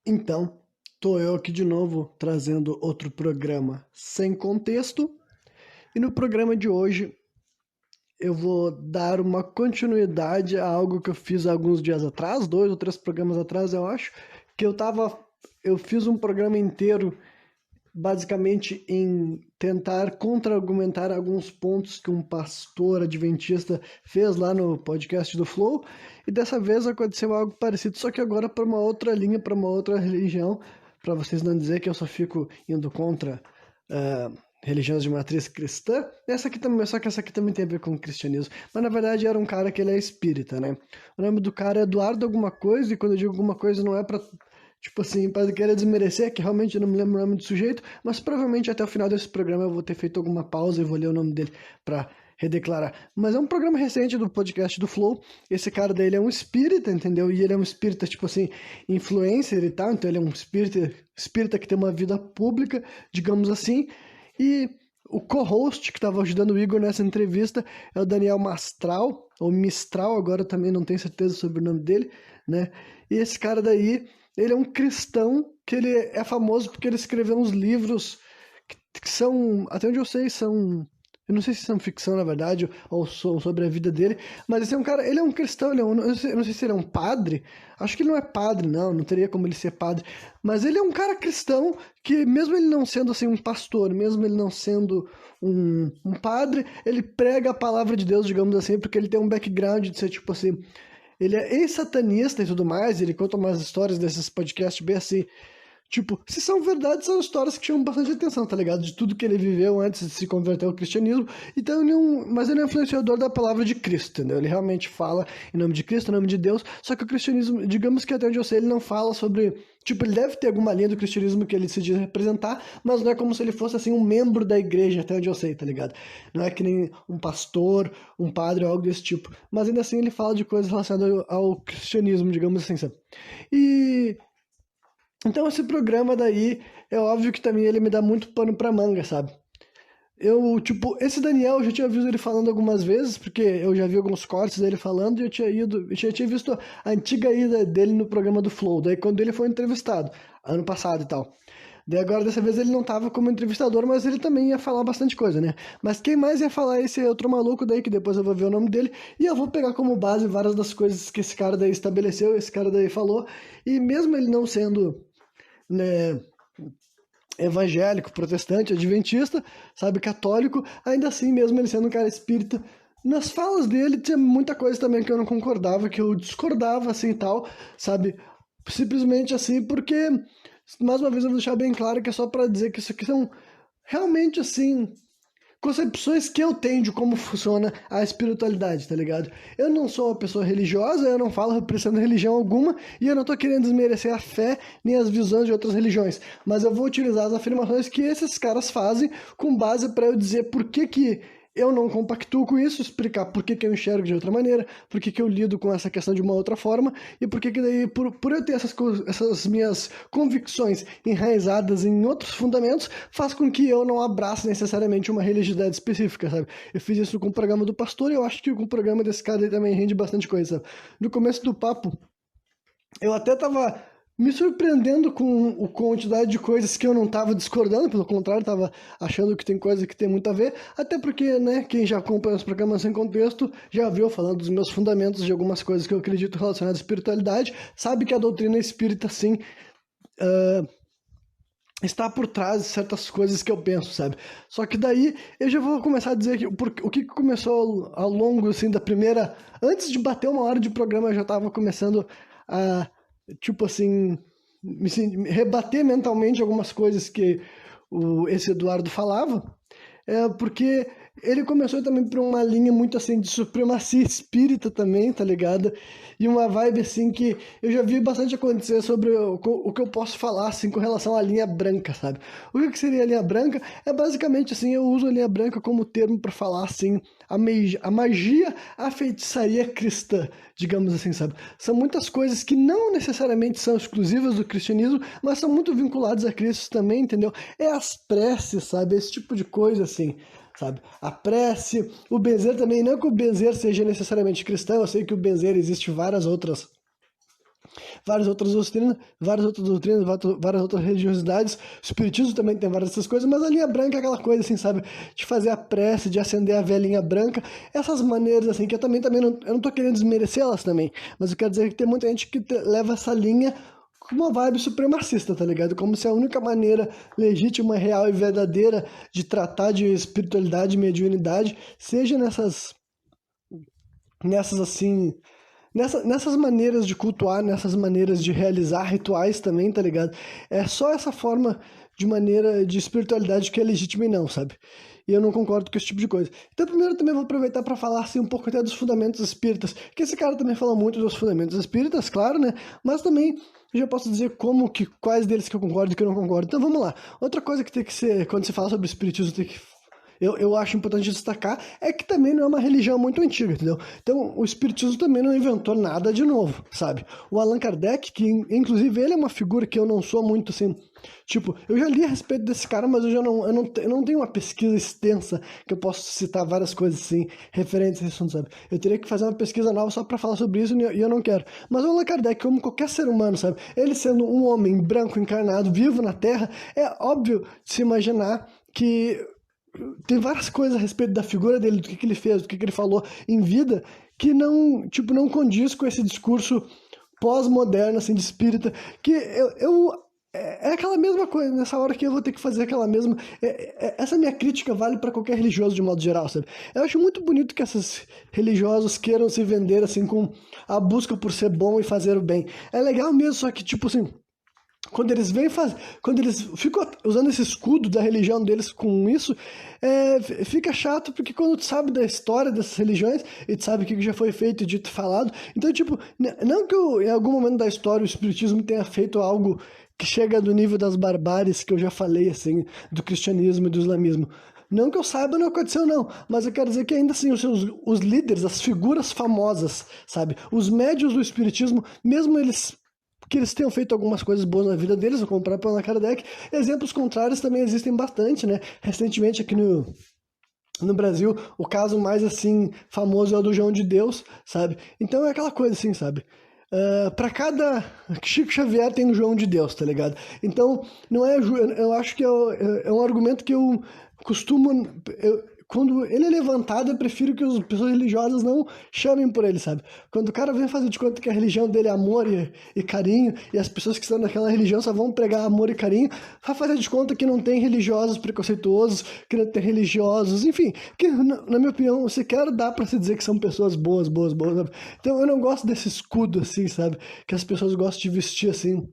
Então, tô eu aqui de novo trazendo outro programa sem contexto. E no programa de hoje eu vou dar uma continuidade a algo que eu fiz alguns dias atrás, 2 ou 3 programas atrás, eu acho, que eu fiz um programa inteiro basicamente em tentar contra-argumentar alguns pontos que um pastor adventista fez lá no podcast do Flow, e dessa vez aconteceu algo parecido, só que agora para uma outra linha, para uma outra religião, para vocês não dizer que eu só fico indo contra religiões de matriz cristã. Essa aqui também, só que essa aqui também tem a ver com o cristianismo, mas na verdade era um cara que ele é espírita, né? O nome do cara é Eduardo alguma coisa, e quando eu digo alguma coisa não é para tipo assim, para querer desmerecer, que realmente eu não me lembro o nome do sujeito, mas provavelmente até o final desse programa eu vou ter feito alguma pausa e vou ler o nome dele para redeclarar. Mas é um programa recente do podcast do Flow. Esse cara daí ele é um espírita, entendeu? E ele é um espírita, tipo assim, influencer e tal. Então ele é um espírita que tem uma vida pública, digamos assim. E o co-host que estava ajudando o Igor nessa entrevista é o Daniel Mastral, ou Mistral, agora eu também não tenho certeza sobre o nome dele, né? E esse cara daí ele é um cristão que ele é famoso porque ele escreveu uns livros que são, até onde eu sei, são. Eu não sei se são ficção, na verdade, ou sobre a vida dele, mas esse é um cara, ele é um cristão, ele é um, eu não sei se ele é um padre, acho que ele não é padre, não teria como ele ser padre, mas ele é um cara cristão que, mesmo ele não sendo assim um pastor, mesmo ele não sendo um padre, ele prega a palavra de Deus, digamos assim, porque ele tem um background de ser tipo assim, ele é ex-satanista e tudo mais, ele conta umas histórias desses podcasts bem assim, tipo, se são verdade, são histórias que chamam bastante atenção, tá ligado? De tudo que ele viveu antes de se converter ao cristianismo, então mas ele é um influenciador da palavra de Cristo, entendeu? Ele realmente fala em nome de Cristo, em nome de Deus, só que o cristianismo, digamos que até onde eu sei, ele não fala sobre, tipo, ele deve ter alguma linha do cristianismo que ele se diz representar, mas não é como se ele fosse, assim, um membro da igreja, até onde eu sei, tá ligado? Não é que nem um pastor, um padre ou algo desse tipo, mas ainda assim ele fala de coisas relacionadas ao cristianismo, digamos assim, sabe? E então esse programa daí, é óbvio que também ele me dá muito pano pra manga, sabe? Tipo, esse Daniel eu já tinha visto ele falando algumas vezes, porque eu já vi alguns cortes dele falando e eu já tinha visto a antiga ida dele no programa do Flow, daí quando ele foi entrevistado, ano passado e tal. Daí agora, dessa vez, ele não tava como entrevistador, mas ele também ia falar bastante coisa, né? Mas quem mais ia falar é esse outro maluco daí, que depois eu vou ver o nome dele, e eu vou pegar como base várias das coisas que esse cara daí estabeleceu, esse cara daí falou, e mesmo ele não sendo, né, evangélico, protestante, adventista, sabe, católico, ainda assim, mesmo ele sendo um cara espírita, nas falas dele tinha muita coisa também que eu não concordava, que eu discordava, assim, e tal, sabe, simplesmente assim, porque, mais uma vez, eu vou deixar bem claro que é só para dizer que isso aqui são realmente, assim, concepções que eu tenho de como funciona a espiritualidade, tá ligado? Eu não sou uma pessoa religiosa, eu não falo representando religião alguma, e eu não tô querendo desmerecer a fé nem as visões de outras religiões, mas eu vou utilizar as afirmações que esses caras fazem com base para eu dizer por que eu não compactuo com isso, explicar por que eu enxergo de outra maneira, por que eu lido com essa questão de uma outra forma, e por que daí, por eu ter essas minhas convicções enraizadas em outros fundamentos, faz com que eu não abrace necessariamente uma religiosidade específica, sabe? Eu fiz isso com o programa do pastor e eu acho que com o programa desse cara aí também rende bastante coisa, sabe? No começo do papo, eu até tava me surpreendendo com a quantidade de coisas que eu não tava discordando, pelo contrário, tava achando que tem coisa que tem muito a ver, até porque, né, quem já acompanha os programas sem contexto já viu falando dos meus fundamentos de algumas coisas que eu acredito relacionadas à espiritualidade, sabe que a doutrina espírita, sim, está por trás de certas coisas que eu penso, sabe? Só que daí eu já vou começar a dizer que o que começou ao longo, assim, da primeira... Antes de bater 1 hora de programa, eu já tava começando a, tipo assim, rebater mentalmente algumas coisas que esse Eduardo falava, porque ele começou também por uma linha muito assim de supremacia espírita também, tá ligado? E uma vibe assim que eu já vi bastante acontecer sobre o que eu posso falar assim com relação à linha branca, sabe? O que seria a linha branca? É basicamente assim, eu uso a linha branca como termo para falar assim a magia, a feitiçaria cristã, digamos assim, sabe? São muitas coisas que não necessariamente são exclusivas do cristianismo, mas são muito vinculadas a Cristo também, entendeu? É as preces, sabe? Esse tipo de coisa assim, sabe? A prece, o benzer também, não que o benzer seja necessariamente cristão, eu sei que o benzer existe várias outras várias outras doutrinas, várias outras religiosidades. O espiritismo também tem várias dessas coisas, mas a linha branca é aquela coisa assim, sabe? De fazer a prece, de acender a velinha branca. Essas maneiras assim, que eu não tô querendo desmerecer elas também, mas eu quero dizer que tem muita gente que leva essa linha com uma vibe supremacista, tá ligado? Como se a única maneira legítima, real e verdadeira de tratar de espiritualidade e mediunidade seja nessas assim, nessas maneiras de cultuar, nessas maneiras de realizar rituais também, tá ligado? É só essa forma de maneira de espiritualidade que é legítima e não, sabe? E eu não concordo com esse tipo de coisa. Então, primeiro, eu também vou aproveitar para falar assim, um pouco até dos fundamentos espíritas, que esse cara também fala muito dos fundamentos espíritas, claro, né? Mas também eu já posso dizer quais deles que eu concordo e que eu não concordo. Então, vamos lá. Outra coisa que tem que ser, quando se fala sobre espiritismo, eu acho importante destacar é que também não é uma religião muito antiga, entendeu? Então, o espiritismo também não inventou nada de novo, sabe? O Allan Kardec, que inclusive ele é uma figura que eu não sou muito assim, tipo, eu já li a respeito desse cara, mas eu não tenho uma pesquisa extensa que eu posso citar várias coisas assim, referentes a esse assunto, sabe? Eu teria que fazer uma pesquisa nova só pra falar sobre isso e eu não quero. Mas o Allan Kardec, como qualquer ser humano, sabe? Ele sendo um homem branco encarnado, vivo na Terra, é óbvio de se imaginar que tem várias coisas a respeito da figura dele, do que ele fez, do que ele falou em vida, que não, tipo, não condiz com esse discurso pós-moderno, assim, de espírita, que é aquela mesma coisa, nessa hora que eu vou ter que fazer aquela mesma... essa minha crítica vale para qualquer religioso de modo geral, sabe? Eu acho muito bonito que esses religiosos queiram se vender, assim, com a busca por ser bom e fazer o bem. É legal mesmo, só que, tipo assim... Quando eles ficam usando esse escudo da religião deles com isso, fica chato, porque quando tu sabe da história dessas religiões, e tu sabe o que já foi feito e dito e falado, então, tipo, não que em algum momento da história o espiritismo tenha feito algo que chega do nível das barbáries que eu já falei, assim, do cristianismo e do islamismo. Não que eu saiba, não aconteceu não, mas eu quero dizer que ainda assim os líderes, as figuras famosas, sabe, os médios do espiritismo, mesmo que eles tenham feito algumas coisas boas na vida deles, como o próprio Allan Kardec. Exemplos contrários também existem bastante, né? Recentemente aqui no Brasil, o caso mais, assim, famoso é o do João de Deus, sabe? Então é aquela coisa, assim, sabe? Para cada Chico Xavier tem um João de Deus, tá ligado? Então, não é... Eu acho que é um argumento que eu costumo... Quando ele é levantado, eu prefiro que as pessoas religiosas não chamem por ele, sabe? Quando o cara vem fazer de conta que a religião dele é amor e carinho, e as pessoas que estão naquela religião só vão pregar amor e carinho, vai fazer de conta que não tem religiosos preconceituosos, que não tem religiosos, enfim, que na minha opinião sequer dá pra se dizer que são pessoas boas, sabe? Então eu não gosto desse escudo assim, sabe? Que as pessoas gostam de vestir assim,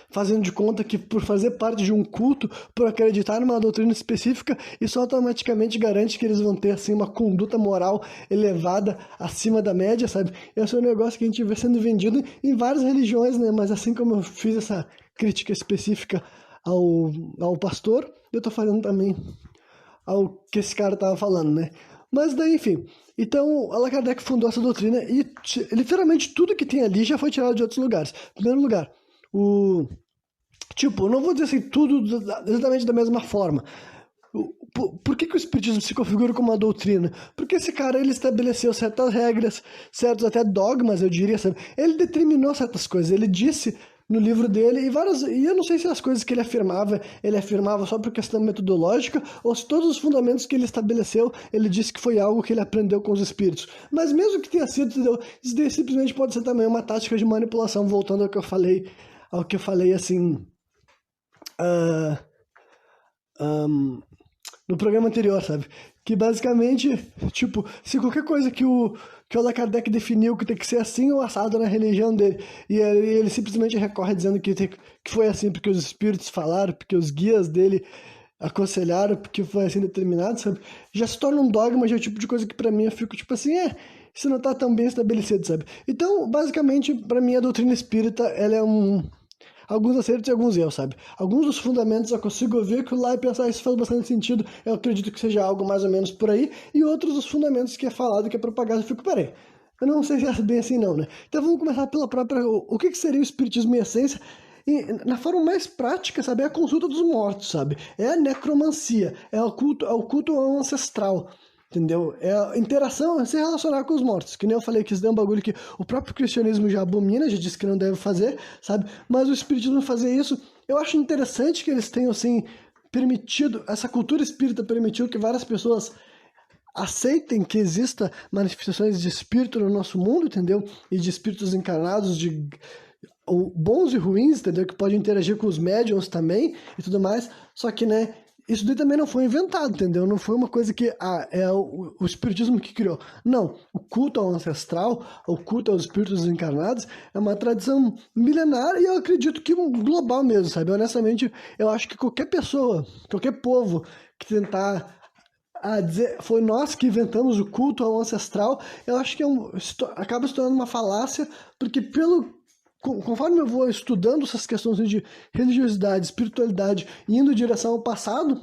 fazendo de conta que por fazer parte de um culto, por acreditar numa doutrina específica, isso automaticamente garante que eles vão ter assim uma conduta moral elevada acima da média, sabe? Esse é um negócio que a gente vê sendo vendido em várias religiões, né? Mas assim como eu fiz essa crítica específica ao pastor, eu tô fazendo também ao que esse cara tava falando, né? Mas daí, enfim. Então, Allan Kardec fundou essa doutrina e literalmente tudo que tem ali já foi tirado de outros lugares. Em primeiro lugar, tipo, não vou dizer assim tudo exatamente da mesma forma. Por que o espiritismo se configura como uma doutrina? Porque esse cara, ele estabeleceu certas regras, certos até dogmas, eu diria, sabe? Ele determinou certas coisas, ele disse no livro dele, e eu não sei se as coisas que ele afirmava só por questão metodológica, ou se todos os fundamentos que ele estabeleceu, ele disse que foi algo que ele aprendeu com os espíritos. Mas mesmo que tenha sido, entendeu? Isso daí simplesmente pode ser também uma tática de manipulação, voltando ao que eu falei assim, no programa anterior, sabe? Que basicamente, tipo, se qualquer coisa que o Allan Kardec definiu que tem que ser assim ou assado na religião dele, e ele simplesmente recorre dizendo que foi assim porque os espíritos falaram, porque os guias dele aconselharam, porque foi assim determinado, sabe? Já se torna um dogma, já é o tipo de coisa que pra mim eu fico tipo assim, isso não tá tão bem estabelecido, sabe? Então, basicamente, pra mim a doutrina espírita, ela é alguns acertos e alguns erros, sabe? Alguns dos fundamentos eu consigo ver que lá e pensar, isso faz bastante sentido, eu acredito que seja algo mais ou menos por aí, e outros dos fundamentos que é falado, que é propagado, eu fico, peraí, eu não sei se é bem assim não, né? Então vamos começar pela própria, o que seria o espiritismo em essência, e na forma mais prática, sabe, é a consulta dos mortos, sabe? É a necromancia, é o culto ao ancestral. entendeu? É a interação, é se relacionar com os mortos, que nem eu falei que isso é um bagulho que o próprio cristianismo já abomina, já disse que não deve fazer, sabe? Mas o espiritismo fazer isso, eu acho interessante que eles tenham, assim, permitido, essa cultura espírita permitiu que várias pessoas aceitem que exista manifestações de espírito no nosso mundo, entendeu? E de espíritos encarnados, de bons e ruins, entendeu? Que podem interagir com os médiums também e tudo mais. Só que, né, isso daí também não foi inventado, entendeu? Não foi uma coisa que é o espiritismo que criou. Não, o culto ao ancestral, o culto aos espíritos encarnados é uma tradição milenar e eu acredito que global mesmo, sabe? Honestamente, eu acho que qualquer pessoa, qualquer povo que tentar dizer foi nós que inventamos o culto ao ancestral, eu acho que acaba se tornando uma falácia, porque conforme eu vou estudando essas questões de religiosidade, espiritualidade, e indo em direção ao passado,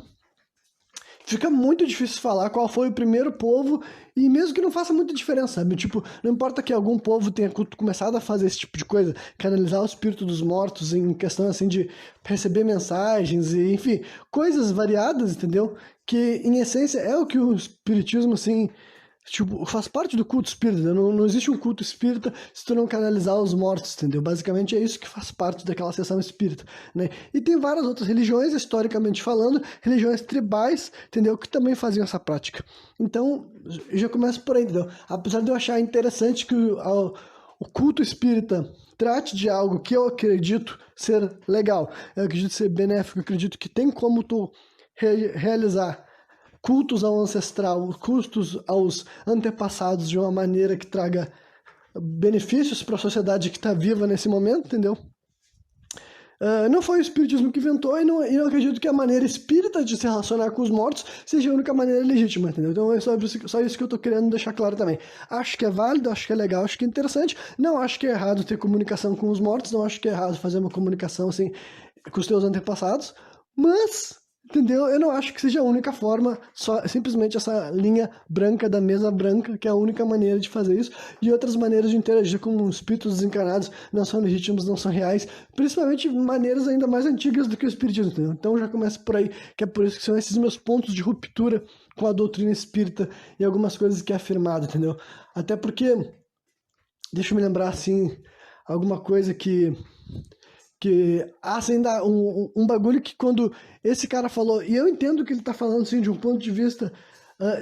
fica muito difícil falar qual foi o primeiro povo, e mesmo que não faça muita diferença, sabe? Tipo, não importa que algum povo tenha começado a fazer esse tipo de coisa, canalizar o espírito dos mortos em questão, assim, de receber mensagens, e enfim, coisas variadas, entendeu? Que, em essência, é o que o espiritismo, assim, tipo, faz parte do culto espírita. Não existe um culto espírita se tu não canalizar os mortos, entendeu? Basicamente é isso que faz parte daquela sessão espírita, né? E tem várias outras religiões, historicamente falando, religiões tribais, entendeu? Que também faziam essa prática. Então, já começa por aí, entendeu? Apesar de eu achar interessante que o culto espírita trate de algo que eu acredito ser legal, eu acredito ser benéfico, eu acredito que tem como tu realizar cultos ao ancestral, cultos aos antepassados de uma maneira que traga benefícios para a sociedade que está viva nesse momento, entendeu? Não foi o espiritismo que inventou e não acredito que a maneira espírita de se relacionar com os mortos seja a única maneira legítima, entendeu? Então é só isso que eu estou querendo deixar claro também. Acho que é válido, acho que é legal, acho que é interessante. Não acho que é errado ter comunicação com os mortos, não acho que é errado fazer uma comunicação assim com os teus antepassados, mas entendeu? Eu não acho que seja a única forma, só simplesmente essa linha branca da mesa branca, que é a única maneira de fazer isso, e outras maneiras de interagir com os espíritos desencarnados não são legítimos, não são reais, principalmente maneiras ainda mais antigas do que o espiritismo, entendeu? Então já começa por aí, que é por isso que são esses meus pontos de ruptura com a doutrina espírita e algumas coisas que é afirmado, entendeu? Até porque, deixa eu me lembrar assim, alguma coisa que assim, dá um bagulho que quando esse cara falou, e eu entendo que ele tá falando assim de um ponto de vista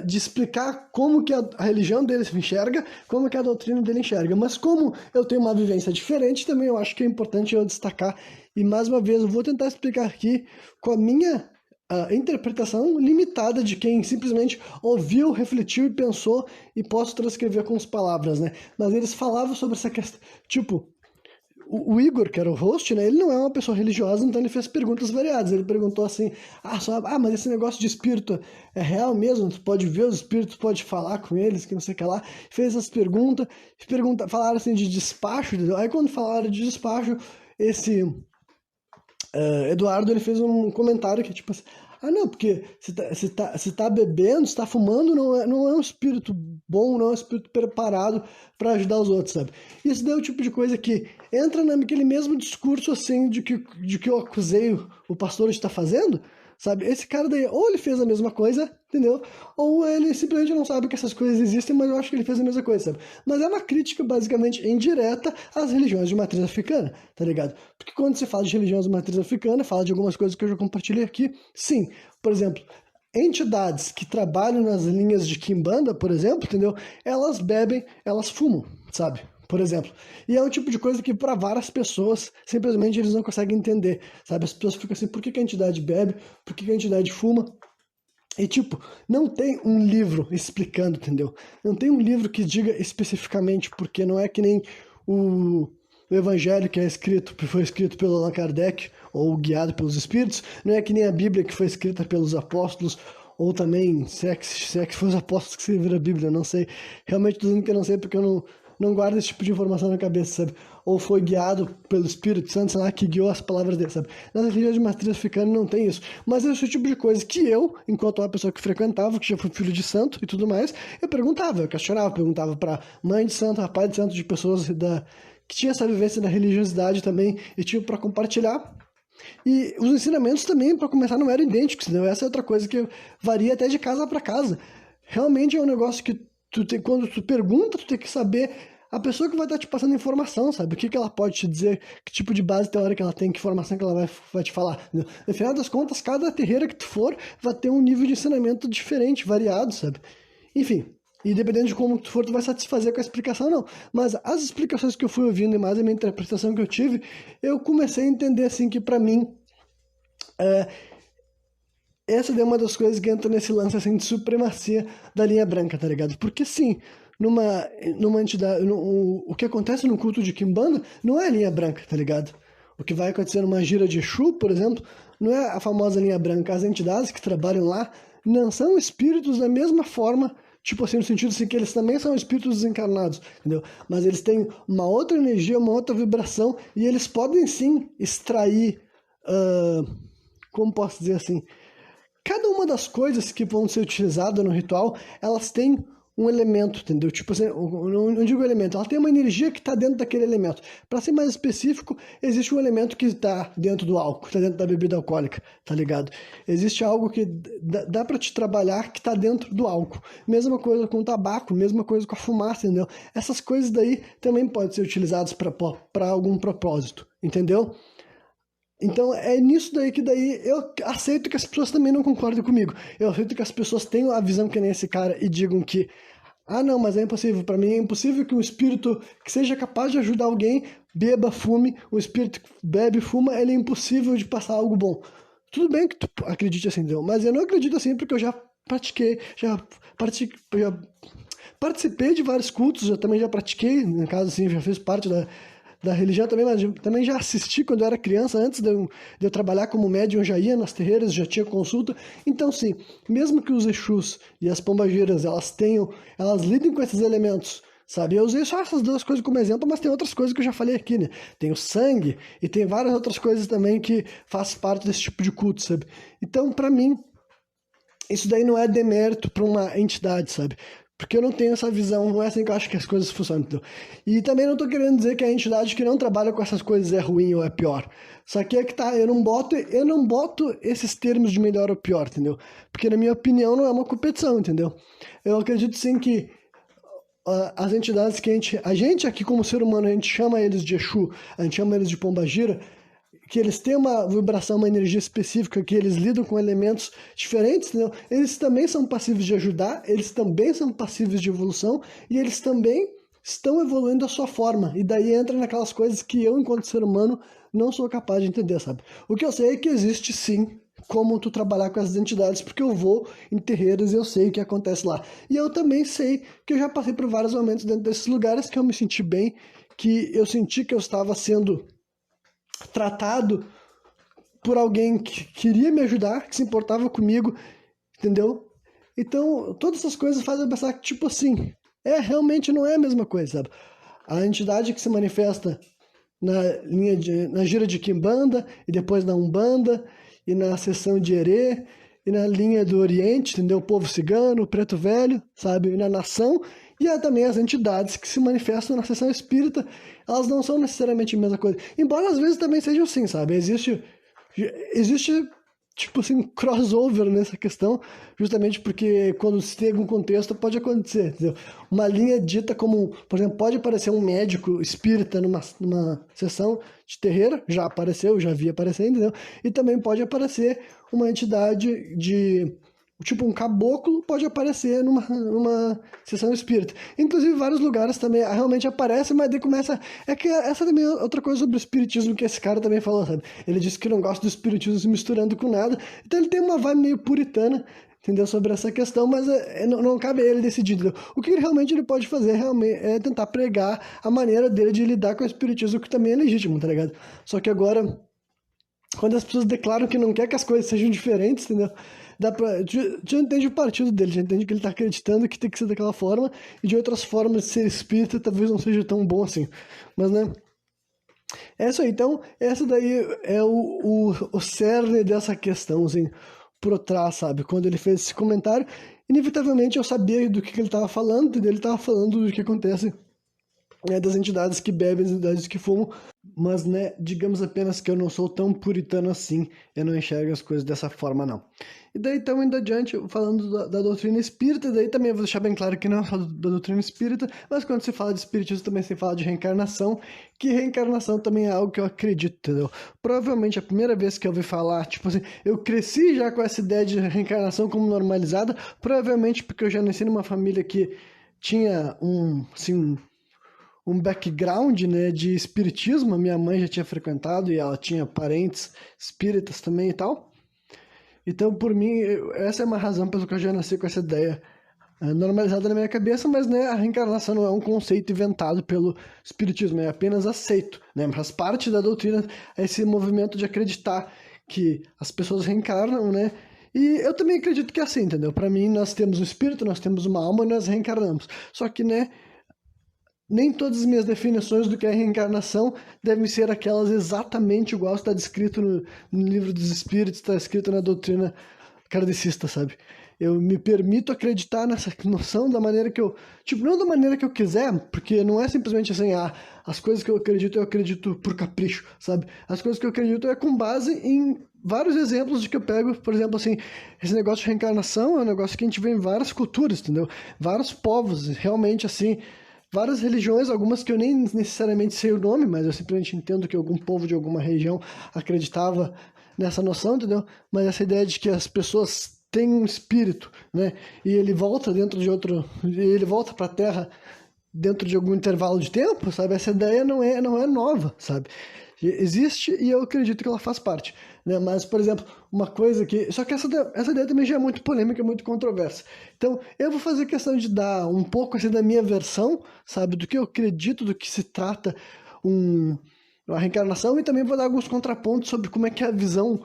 de explicar como que a religião dele se enxerga, como que a doutrina dele enxerga, mas como eu tenho uma vivência diferente, também eu acho que é importante eu destacar, e mais uma vez eu vou tentar explicar aqui com a minha interpretação limitada de quem simplesmente ouviu, refletiu e pensou, e posso transcrever com as palavras, né? Mas eles falavam sobre essa questão, tipo, o Igor, que era o host, né, ele não é uma pessoa religiosa, então ele fez perguntas variadas. Ele perguntou assim, mas esse negócio de espírito é real mesmo? Tu pode ver os espíritos, pode falar com eles, que não sei o que lá. Fez as perguntas, falaram assim de despacho, entendeu? Aí quando falaram de despacho, esse Eduardo, ele fez um comentário que tipo assim, não, porque se tá bebendo, se tá fumando, não é um espírito bom, não é um espírito preparado para ajudar os outros, sabe? Isso daí é o tipo de coisa que entra naquele mesmo discurso, assim, de que eu acusei o pastor de estar fazendo, sabe? Esse cara daí, ou ele fez a mesma coisa, entendeu? Ou ele simplesmente não sabe que essas coisas existem, mas eu acho que ele fez a mesma coisa, sabe? Mas é uma crítica, basicamente, indireta às religiões de matriz africana, tá ligado? Porque quando se fala de religiões de matriz africana, fala de algumas coisas que eu já compartilhei aqui, sim. Por exemplo, entidades que trabalham nas linhas de Quimbanda, por exemplo, entendeu? Elas bebem, elas fumam, sabe? Por exemplo. E é um tipo de coisa que para várias pessoas, simplesmente eles não conseguem entender, sabe? As pessoas ficam assim, por que a entidade bebe? Por que a entidade fuma? E tipo, não tem um livro explicando, entendeu? Não tem um livro que diga especificamente, porque não é que nem o Evangelho que foi escrito pelo Allan Kardec, ou guiado pelos Espíritos, não é que nem a Bíblia que foi escrita pelos apóstolos, ou também, se é que foi os apóstolos que escreveram a Bíblia, não sei. Realmente tô dizendo que eu não sei porque eu não guardo esse tipo de informação na cabeça, sabe? Ou foi guiado pelo Espírito Santo, sei lá, que guiou as palavras dele, sabe? Nas religiões de matriz africana não tem isso. Mas esse é o tipo de coisa que eu, enquanto uma pessoa que frequentava, que já foi filho de santo e tudo mais, eu perguntava, eu questionava, perguntava pra mãe de santo, pai de santo, de pessoas que tinha essa vivência da religiosidade também e tinha para compartilhar. E os ensinamentos também, para começar, não eram idênticos, entendeu? Essa é outra coisa que varia até de casa para casa. realmente é um negócio que quando tu pergunta, tu tem que saber a pessoa que vai estar te passando informação, sabe? O que ela pode te dizer, que tipo de base teórica ela tem, que informação que ela vai te falar. Entendeu? No final das contas, cada terreira que tu for vai ter um nível de ensinamento diferente, variado, sabe? Enfim, e dependendo de como tu for, tu vai satisfazer com a explicação, não. Mas as explicações que eu fui ouvindo e mais a minha interpretação que eu tive, eu comecei a entender, assim, que pra mim, essa é uma das coisas que entra nesse lance, assim, de supremacia da linha branca, tá ligado? Porque, sim, numa entidade, o que acontece no culto de Kimbanda não é a linha branca, tá ligado? O que vai acontecer numa gira de Exu, por exemplo, não é a famosa linha branca. As entidades que trabalham lá não são espíritos da mesma forma, tipo assim, no sentido assim, que eles também são espíritos desencarnados, entendeu? Mas eles têm uma outra energia, uma outra vibração, e eles podem sim extrair, como posso dizer assim, cada uma das coisas que vão ser utilizadas no ritual, elas têm um elemento, entendeu? Tipo assim, não digo elemento, ela tem uma energia que está dentro daquele elemento. Para ser mais específico, existe um elemento que está dentro do álcool, está dentro da bebida alcoólica, tá ligado? Existe algo que dá para te trabalhar que está dentro do álcool. Mesma coisa com o tabaco, mesma coisa com a fumaça, entendeu? Essas coisas daí também podem ser utilizadas para algum propósito, entendeu? Então é nisso daí que daí eu aceito que as pessoas também não concordem comigo. Eu aceito que as pessoas tenham a visão que nem esse cara e digam que não, mas é impossível. Para mim é impossível que um espírito que seja capaz de ajudar alguém beba, fume. Um espírito que bebe, fuma, ele é impossível de passar algo bom. Tudo bem que tu acredite assim, entendeu? Mas eu não acredito assim porque eu já pratiquei, já participei de vários cultos, eu também já pratiquei, no caso assim, já fiz parte da religião também, mas também já assisti quando eu era criança, antes de eu trabalhar como médium, eu já ia nas terreiras, já tinha consulta. Então, sim, mesmo que os Exus e as pombageiras, elas lidem com esses elementos, sabe? Eu usei só essas duas coisas como exemplo, mas tem outras coisas que eu já falei aqui, né? Tem o sangue e tem várias outras coisas também que fazem parte desse tipo de culto, sabe? Então, para mim, isso daí não é demérito para uma entidade, sabe? Porque eu não tenho essa visão, não é assim que eu acho que as coisas funcionam. Entendeu? E também não tô querendo dizer que a entidade que não trabalha com essas coisas é ruim ou é pior. Só que é que tá, eu não boto esses termos de melhor ou pior, entendeu? Porque na minha opinião não é uma competição, entendeu? Eu acredito sim que as entidades que a gente aqui como ser humano, a gente chama eles de Exu, a gente chama eles de Pombagira, que eles têm uma vibração, uma energia específica, que eles lidam com elementos diferentes, entendeu? Eles também são passíveis de ajudar, eles também são passíveis de evolução, e eles também estão evoluindo a sua forma. E daí entra naquelas coisas que eu, enquanto ser humano, não sou capaz de entender, sabe? O que eu sei é que existe sim como tu trabalhar com essas entidades, porque eu vou em terreiros e eu sei o que acontece lá. E eu também sei que eu já passei por vários momentos dentro desses lugares que eu me senti bem, que eu senti que eu estava sendo tratado por alguém que queria me ajudar, que se importava comigo, entendeu? Então, todas essas coisas fazem eu pensar que, tipo assim, realmente não é a mesma coisa, sabe? A entidade que se manifesta na gira de Quimbanda, e depois na Umbanda, e na sessão de Herê, e na linha do Oriente, entendeu? O povo cigano, o preto velho, sabe? E na nação, e há também as entidades que se manifestam na sessão espírita, elas não são necessariamente a mesma coisa. Embora às vezes também sejam assim, sabe? Existe tipo assim, crossover nessa questão, justamente porque quando se tem algum contexto pode acontecer, entendeu? Uma linha dita como, por exemplo, pode aparecer um médico espírita numa sessão de terreiro, já apareceu, já vi aparecer, entendeu? E também pode aparecer uma entidade tipo um caboclo pode aparecer numa sessão espírita. Inclusive, vários lugares também realmente aparece, mas daí começa. É que essa também é outra coisa sobre o espiritismo que esse cara também falou, sabe? Ele disse que não gosta do espiritismo se misturando com nada. Então ele tem uma vibe meio puritana, entendeu? Sobre essa questão, mas não cabe a ele decidir, entendeu? O que realmente ele pode fazer realmente é tentar pregar a maneira dele de lidar com o espiritismo, que também é legítimo, tá ligado? Só que agora, quando as pessoas declaram que não quer que as coisas sejam diferentes, entendeu? Já entende o partido dele, já entende que ele tá acreditando que tem que ser daquela forma, e de outras formas de ser espírita talvez não seja tão bom assim. Mas, né? É isso aí. Então, essa daí é o cerne dessa questão, assim, por trás, sabe? Quando ele fez esse comentário, inevitavelmente eu sabia do que ele estava falando, e ele estava falando do que acontece, né, das entidades que bebem, das entidades que fumam, mas, né, digamos apenas que eu não sou tão puritano assim, eu não enxergo as coisas dessa forma, não. E daí, então, indo adiante, falando da doutrina espírita, daí também eu vou deixar bem claro que não é só da doutrina espírita, mas quando se fala de espiritismo também se fala de reencarnação, que reencarnação também é algo que eu acredito, entendeu? Provavelmente a primeira vez que eu ouvi falar, tipo assim, eu cresci já com essa ideia de reencarnação como normalizada, provavelmente porque eu já nasci numa família que tinha assim, um background, né, de espiritismo. A minha mãe já tinha frequentado e ela tinha parentes espíritas também e tal. Então, por mim, essa é uma razão pela qual eu já nasci com essa ideia normalizada na minha cabeça, mas né, a reencarnação não é um conceito inventado pelo espiritismo, é apenas aceito, né? Faz parte da doutrina esse movimento de acreditar que as pessoas reencarnam, né? E eu também acredito que é assim, entendeu? Para mim, nós temos um espírito, nós temos uma alma e nós reencarnamos. Só que, né, nem todas as minhas definições do que é reencarnação devem ser aquelas exatamente igual está descrito no livro dos espíritos, está escrito na doutrina kardecista, sabe? Eu me permito acreditar nessa noção da maneira que eu... Tipo, não da maneira que eu quiser, porque não é simplesmente assim, as coisas que eu acredito por capricho, sabe? As coisas que eu acredito é com base em vários exemplos de que eu pego, por exemplo, assim, esse negócio de reencarnação é um negócio que a gente vê em várias culturas, entendeu? Vários povos, realmente, assim, várias religiões, algumas que eu nem necessariamente sei o nome, mas eu simplesmente entendo que algum povo de alguma região acreditava nessa noção, entendeu? Mas essa ideia de que as pessoas têm um espírito, né? E ele volta dentro de outro... Ele volta para a Terra dentro de algum intervalo de tempo, sabe? Essa ideia não é nova, sabe? Existe e eu acredito que ela faz parte, né? Mas, por exemplo, uma coisa que... Só que essa ideia também já é muito polêmica, muito controversa. Então, eu vou fazer questão de dar um pouco assim, da minha versão, sabe? Do que eu acredito, do que se trata a reencarnação, e também vou dar alguns contrapontos sobre como é que é a visão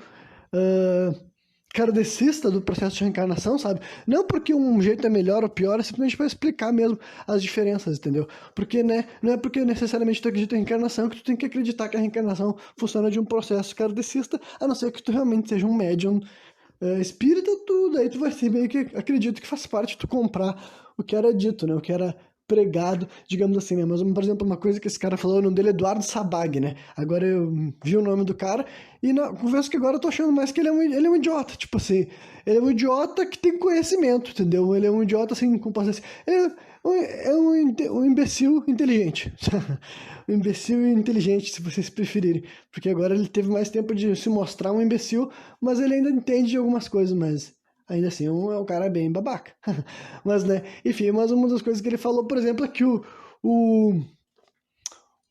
kardecista do processo de reencarnação, sabe? Não porque um jeito é melhor ou pior, é simplesmente para explicar mesmo as diferenças, entendeu? Porque, né, não é porque necessariamente tu acredita em reencarnação que tu tem que acreditar que a reencarnação funciona de um processo kardecista, a não ser que tu realmente seja um médium espírita, daí tu vai ser meio que, acredito que faz parte tu comprar o que era dito, né? O que era pregado, digamos assim, né? Mas, por exemplo, uma coisa que esse cara falou, o nome dele é Eduardo Sabag, né? Agora eu vi o nome do cara e confesso que agora eu tô achando mais que ele é um idiota, tipo assim, ele é um idiota que tem conhecimento, entendeu? Ele é um idiota, assim, como posso dizer, um imbecil inteligente, um imbecil inteligente, se vocês preferirem, porque agora ele teve mais tempo de se mostrar um imbecil, mas ele ainda entende de algumas coisas, mas ainda assim, é um cara bem babaca. Mas, né, enfim, mas uma das coisas que ele falou, por exemplo, é que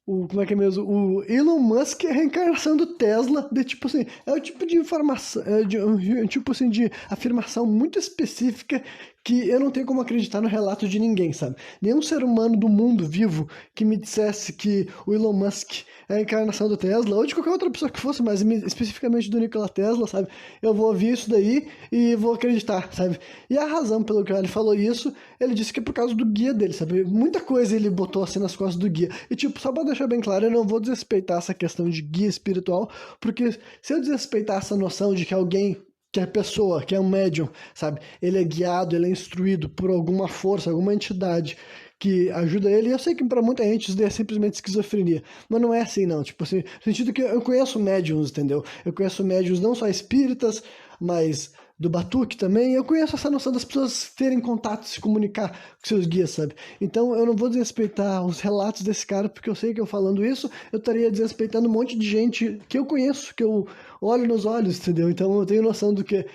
como é que é mesmo? O Elon Musk é a reencarnação do Tesla, de tipo assim, é o tipo de informação, um tipo assim de afirmação muito específica que eu não tenho como acreditar no relato de ninguém, sabe? Nenhum ser humano do mundo vivo que me dissesse que o Elon Musk é a encarnação do Tesla, ou de qualquer outra pessoa que fosse, mas especificamente do Nikola Tesla, sabe? Eu vou ouvir isso daí e vou acreditar, sabe? E a razão pelo que ele falou isso, ele disse que é por causa do guia dele, sabe? Muita coisa ele botou assim nas costas do guia. E tipo, só pra deixar bem claro, eu não vou desrespeitar essa questão de guia espiritual, porque se eu desrespeitar essa noção de que alguém, que a pessoa, que é um médium, sabe? Ele é guiado, ele é instruído por alguma força, alguma entidade que ajuda ele. Eu sei que para muita gente isso é simplesmente esquizofrenia, mas não é assim não, tipo assim, no sentido que eu conheço médiums, entendeu? Eu conheço médiums não só espíritas, mas do Batuque também, eu conheço essa noção das pessoas terem contato, se comunicar com seus guias, sabe? Então eu não vou desrespeitar os relatos desse cara, porque eu sei que eu falando isso, eu estaria desrespeitando um monte de gente que eu conheço, que eu olho nos olhos, entendeu? Então eu tenho noção do que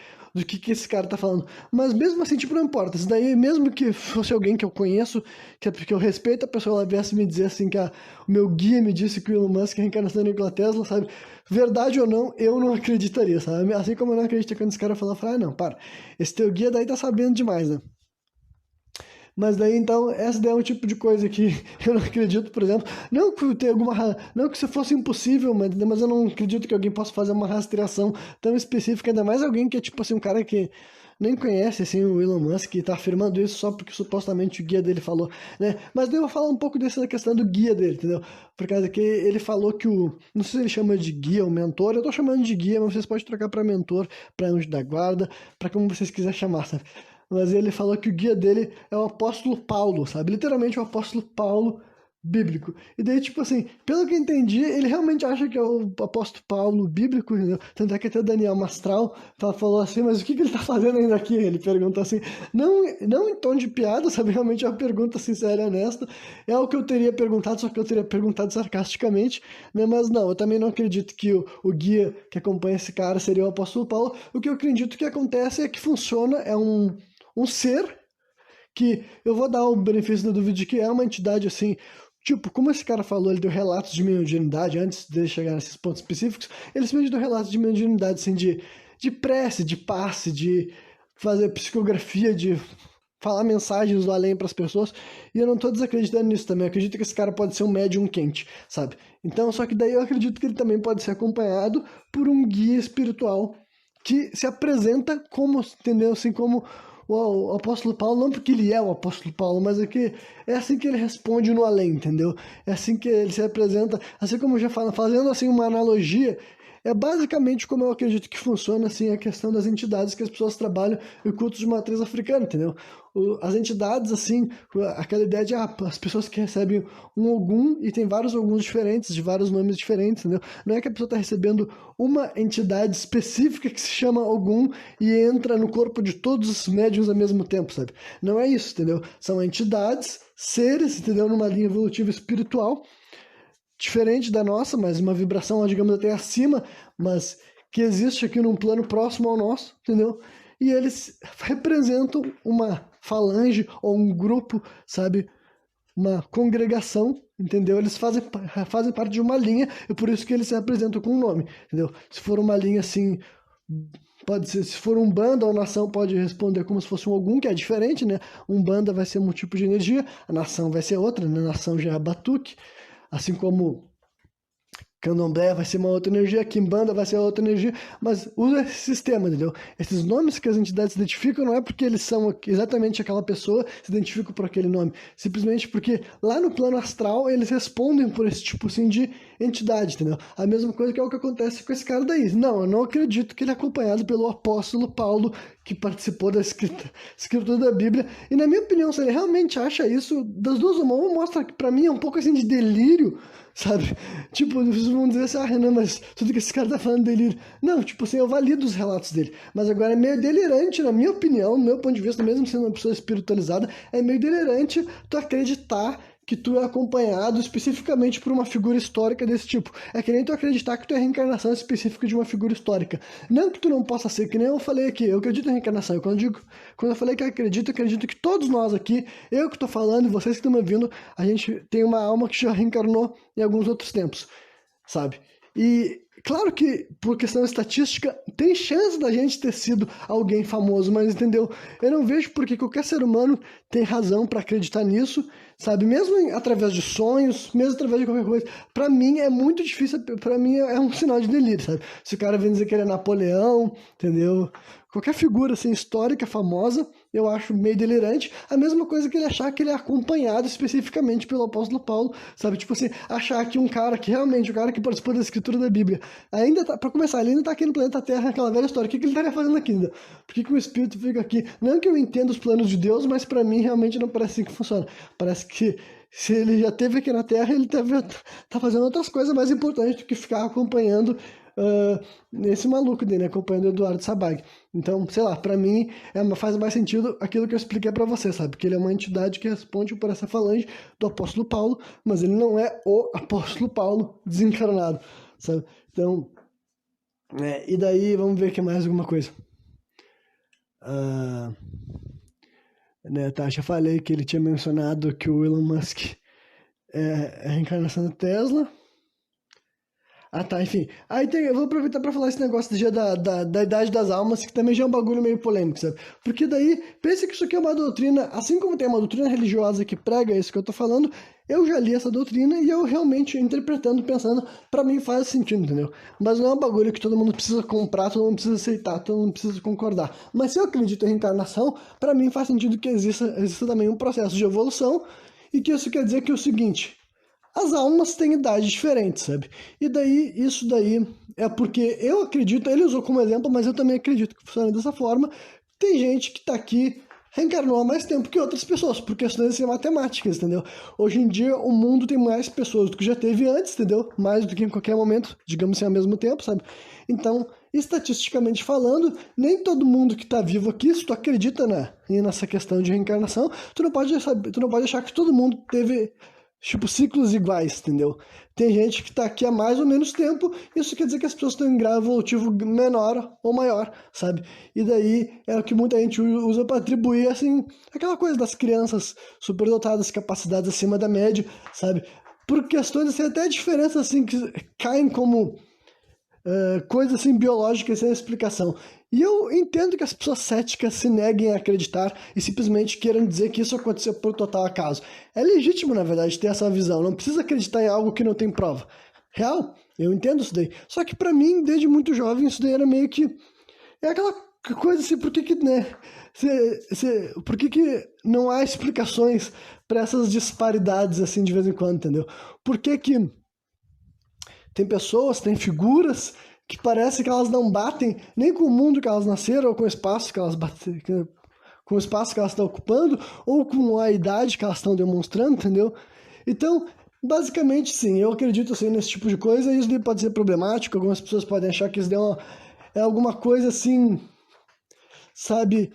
esse cara tá falando. Mas mesmo assim, tipo, não importa. Isso daí, mesmo que fosse alguém que eu conheço, que eu respeito, a pessoa ela viesse me dizer assim que o meu guia me disse que o Elon Musk é a reencarnação da Nikola Tesla, sabe? Verdade ou não, eu não acreditaria, sabe? Assim como eu não acredito quando esse cara fala, não, para, esse teu guia daí tá sabendo demais, né? Mas daí, então, essa daí é um tipo de coisa que eu não acredito, por exemplo. Não que tenha não que isso fosse impossível, mas eu não acredito que alguém possa fazer uma rastreação tão específica, ainda mais alguém que é tipo assim, um cara que nem conhece assim, o Elon Musk e tá afirmando isso só porque supostamente o guia dele falou, né? Mas daí eu vou falar um pouco dessa questão do guia dele, entendeu? Por causa que ele falou que não sei se ele chama de guia ou mentor, eu tô chamando de guia, mas vocês podem trocar para mentor, para anjo da guarda, para como vocês quiserem chamar, sabe? Mas ele falou que o guia dele é o apóstolo Paulo, sabe? Literalmente o apóstolo Paulo bíblico. E daí, tipo assim, pelo que eu entendi, ele realmente acha que é o apóstolo Paulo bíblico, entendeu? Tanto é que até Daniel Mastral falou assim, mas o que ele tá fazendo ainda aqui? Ele pergunta assim, não em tom de piada, sabe? Realmente é uma pergunta sincera e honesta. É o que eu teria perguntado, só que eu teria perguntado sarcasticamente, né? Mas não, eu também não acredito que o guia que acompanha esse cara seria o apóstolo Paulo. O que eu acredito que acontece é que funciona, é um ser que eu vou dar o benefício da dúvida de que é uma entidade assim, tipo, como esse cara falou, ele deu relatos de mediunidade antes de chegar nesses pontos específicos, ele simplesmente deu relatos de mediunidade, assim, de prece, de passe, de fazer psicografia, de falar mensagens do além para as pessoas, e eu não tô desacreditando nisso também, eu acredito que esse cara pode ser um médium quente, sabe? Então, só que daí eu acredito que ele também pode ser acompanhado por um guia espiritual que se apresenta como, entendeu? Assim como o apóstolo Paulo, não porque ele é o apóstolo Paulo, mas é que é assim que ele responde no além, entendeu? É assim que ele se apresenta, assim como eu já falo, fazendo assim uma analogia, é basicamente como eu acredito que funciona assim a questão das entidades que as pessoas trabalham em cultos de matriz africana, entendeu? As entidades, assim, aquela ideia de as pessoas que recebem um Ogum e tem vários Oguns diferentes, de vários nomes diferentes, entendeu? Não é que a pessoa está recebendo uma entidade específica que se chama Ogum e entra no corpo de todos os médiuns ao mesmo tempo, sabe? Não é isso, entendeu? São entidades, seres, entendeu? Numa linha evolutiva espiritual, diferente da nossa, mas uma vibração, digamos, até acima, mas que existe aqui num plano próximo ao nosso, entendeu? E eles representam uma falange ou um grupo, sabe? Uma congregação, entendeu? Eles fazem parte de uma linha e por isso que eles se apresentam com um nome, entendeu? Se for uma linha assim, pode ser, se for um banda ou nação pode responder como se fosse um Ogum, que é diferente, né? Um banda vai ser um tipo de energia, a nação vai ser outra, né? A nação já é batuque, assim como Candomblé vai ser uma outra energia, Kimbanda vai ser outra energia, mas usa esse sistema, entendeu? Esses nomes que as entidades se identificam não é porque eles são exatamente aquela pessoa, se identificam por aquele nome, simplesmente porque lá no plano astral eles respondem por esse tipo assim de entidade, entendeu? A mesma coisa que é o que acontece com esse cara daí. Não, eu não acredito que ele é acompanhado pelo apóstolo Paulo, que participou da escritura da Bíblia, e na minha opinião, se ele realmente acha isso, das duas uma mostra que pra mim é um pouco assim de delírio, sabe? Tipo, vocês vão dizer assim, ah, Renan, mas tudo que esse cara tá falando é delírio. Não, tipo assim, eu valido os relatos dele. Mas agora é meio delirante, na minha opinião, no meu ponto de vista, mesmo sendo uma pessoa espiritualizada, é meio delirante tu acreditar que tu é acompanhado especificamente por uma figura histórica desse tipo. É que nem tu acreditar que tu é a reencarnação específica de uma figura histórica. Não que tu não possa ser, que nem eu falei aqui, eu acredito em reencarnação. Quando eu falei que eu acredito que todos nós aqui, eu que tô falando e vocês que estão me ouvindo, a gente tem uma alma que já reencarnou em alguns outros tempos, sabe? E claro que, por questão estatística, tem chance da gente ter sido alguém famoso, mas entendeu? Eu não vejo porque qualquer ser humano tem razão para acreditar nisso, sabe? Mesmo através de sonhos, mesmo através de qualquer coisa. Para mim é muito difícil, para mim é um sinal de delírio, sabe? Se o cara vem dizer que ele é Napoleão, entendeu? Qualquer figura assim, histórica, famosa, eu acho meio delirante. A mesma coisa que ele achar que ele é acompanhado especificamente pelo apóstolo Paulo, sabe? Tipo assim, achar que um cara que realmente, o cara que participou da escritura da Bíblia, ainda tá, pra começar, ele ainda tá aqui no planeta Terra, aquela velha história. O que ele estaria fazendo aqui ainda? Por que o espírito fica aqui? Não que eu entenda os planos de Deus, mas para mim realmente não parece assim que funciona. Parece que se ele já esteve aqui na Terra, ele tá fazendo outras coisas mais importantes do que ficar acompanhando esse maluco dele, né, acompanhando o Eduardo Sabag. Então, sei lá, pra mim faz mais sentido aquilo que eu expliquei pra você, sabe? Que ele é uma entidade que responde por essa falange do apóstolo Paulo, mas ele não é o apóstolo Paulo desencarnado, sabe? Então, e daí vamos ver aqui mais alguma coisa. Né, tá, já falei que ele tinha mencionado que o Elon Musk é a reencarnação da Tesla. Ah, tá, enfim. Aí eu vou aproveitar pra falar esse negócio da idade das almas, que também já é um bagulho meio polêmico, sabe? Porque daí, pensa que isso aqui é uma doutrina, assim como tem uma doutrina religiosa que prega isso que eu tô falando, eu já li essa doutrina e eu realmente interpretando, pensando, pra mim faz sentido, entendeu? Mas não é um bagulho que todo mundo precisa comprar, todo mundo precisa aceitar, todo mundo precisa concordar. Mas se eu acredito em reencarnação, pra mim faz sentido que exista também um processo de evolução e que isso quer dizer que é o seguinte: as almas têm idades diferentes, sabe? E daí, isso daí é porque eu acredito, ele usou como exemplo, mas eu também acredito que funciona dessa forma. Tem gente que tá aqui reencarnou há mais tempo que outras pessoas, por questões assim, matemáticas, entendeu? Hoje em dia o mundo tem mais pessoas do que já teve antes, entendeu? Mais do que em qualquer momento, digamos assim, ao mesmo tempo, sabe? Então, estatisticamente falando, nem todo mundo que tá vivo aqui, se tu acredita nessa questão de reencarnação, tu não pode achar que todo mundo teve, tipo, ciclos iguais, entendeu? Tem gente que tá aqui há mais ou menos tempo, isso quer dizer que as pessoas estão em grau evolutivo menor ou maior, sabe? E daí é o que muita gente usa para atribuir, assim, aquela coisa das crianças superdotadas, capacidades acima da média, sabe? Por questões, assim, até diferenças, assim, que caem como coisas assim biológicas sem explicação. E eu entendo que as pessoas céticas se neguem a acreditar e simplesmente queiram dizer que isso aconteceu por total acaso. É legítimo, na verdade, ter essa visão. Não precisa acreditar em algo que não tem prova. Real, eu entendo isso daí. Só que pra mim, desde muito jovem, isso daí era meio que... É aquela coisa assim, por que que, né? Por que que não há explicações para essas disparidades assim de vez em quando, entendeu? Por que que tem pessoas, tem figuras que parece que elas não batem nem com o mundo que elas nasceram, ou com o espaço que elas com o espaço que elas estão ocupando, ou com a idade que elas estão demonstrando, entendeu? Então, basicamente, sim, eu acredito assim, nesse tipo de coisa, e isso daí pode ser problemático, algumas pessoas podem achar que isso daí é alguma coisa assim, sabe,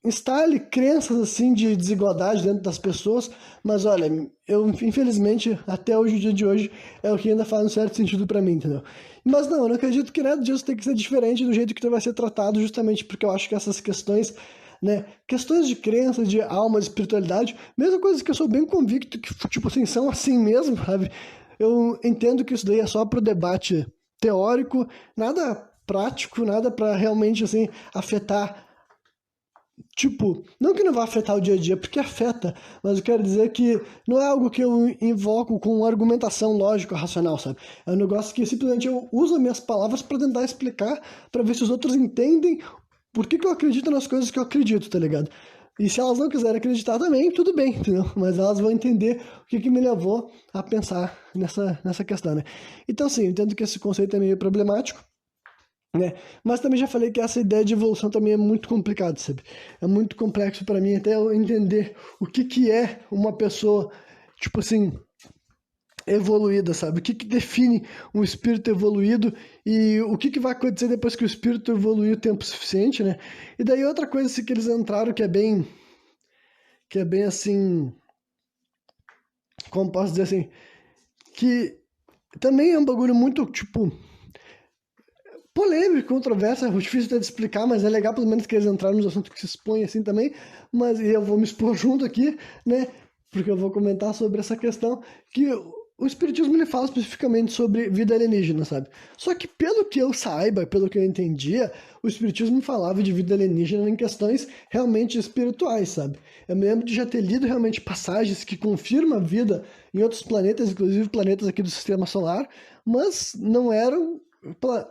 instale crenças assim de desigualdade dentro das pessoas, mas olha, eu infelizmente até hoje, o dia de hoje, é o que ainda faz um certo sentido pra mim, entendeu? Mas não, eu não acredito que nada disso tem que ser diferente do jeito que tu vai ser tratado, justamente porque eu acho que essas questões, né, questões de crença, de alma, de espiritualidade, mesmo coisas que eu sou bem convicto que, tipo assim, são assim mesmo, sabe? Eu entendo que isso daí é só pro debate teórico, nada prático, nada pra realmente, assim, afetar. Tipo, não que não vai afetar o dia a dia, porque afeta, mas eu quero dizer que não é algo que eu invoco com argumentação lógica, racional, sabe? É um negócio que simplesmente eu uso minhas palavras para tentar explicar, para ver se os outros entendem por que que eu acredito nas coisas que eu acredito, tá ligado? E se elas não quiserem acreditar também, tudo bem, entendeu? Mas elas vão entender o que que me levou a pensar nessa questão, né? Então, sim, eu entendo que esse conceito é meio problemático, né? Mas também já falei que essa ideia de evolução também é muito complicado, sabe? É muito complexo para mim até eu entender o que que é uma pessoa, tipo assim, evoluída, sabe? O que que define um espírito evoluído e o que que vai acontecer depois que o espírito evoluir o tempo suficiente, né? E daí outra coisa assim, que eles entraram que é bem assim, como posso dizer assim, que também é um bagulho muito, tipo, polêmico, controverso, é difícil até de explicar, mas é legal pelo menos que eles entraram nos assuntos que se expõem assim também, mas eu vou me expor junto aqui, né, porque eu vou comentar sobre essa questão, que o Espiritismo ele fala especificamente sobre vida alienígena, sabe? Só que pelo que eu saiba, pelo que eu entendia, o Espiritismo falava de vida alienígena em questões realmente espirituais, sabe? Eu me lembro de já ter lido realmente passagens que confirmam a vida em outros planetas, inclusive planetas aqui do Sistema Solar, mas não eram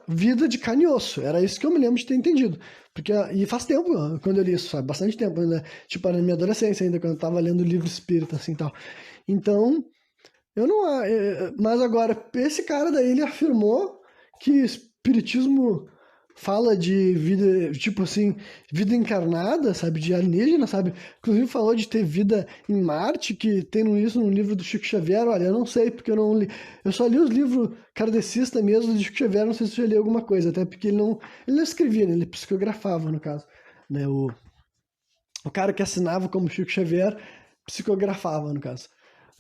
vida de carne e osso. Era isso que eu me lembro de ter entendido. Porque, e faz tempo quando eu li isso, sabe? Bastante tempo, né? Tipo, na minha adolescência ainda, quando eu tava lendo livro espírita, assim, tal. Então, eu não... Mas agora, esse cara daí, ele afirmou que espiritismo fala de vida, tipo assim, vida encarnada, sabe? De alienígena, sabe? Inclusive falou de ter vida em Marte, que tem isso no livro do Chico Xavier. Olha, eu não sei, porque eu não li. Eu só li os livros kardecistas mesmo do Chico Xavier, não sei se eu já li alguma coisa, até porque ele não escrevia, né? Ele psicografava, no caso. Né? O cara que assinava como Chico Xavier psicografava, no caso,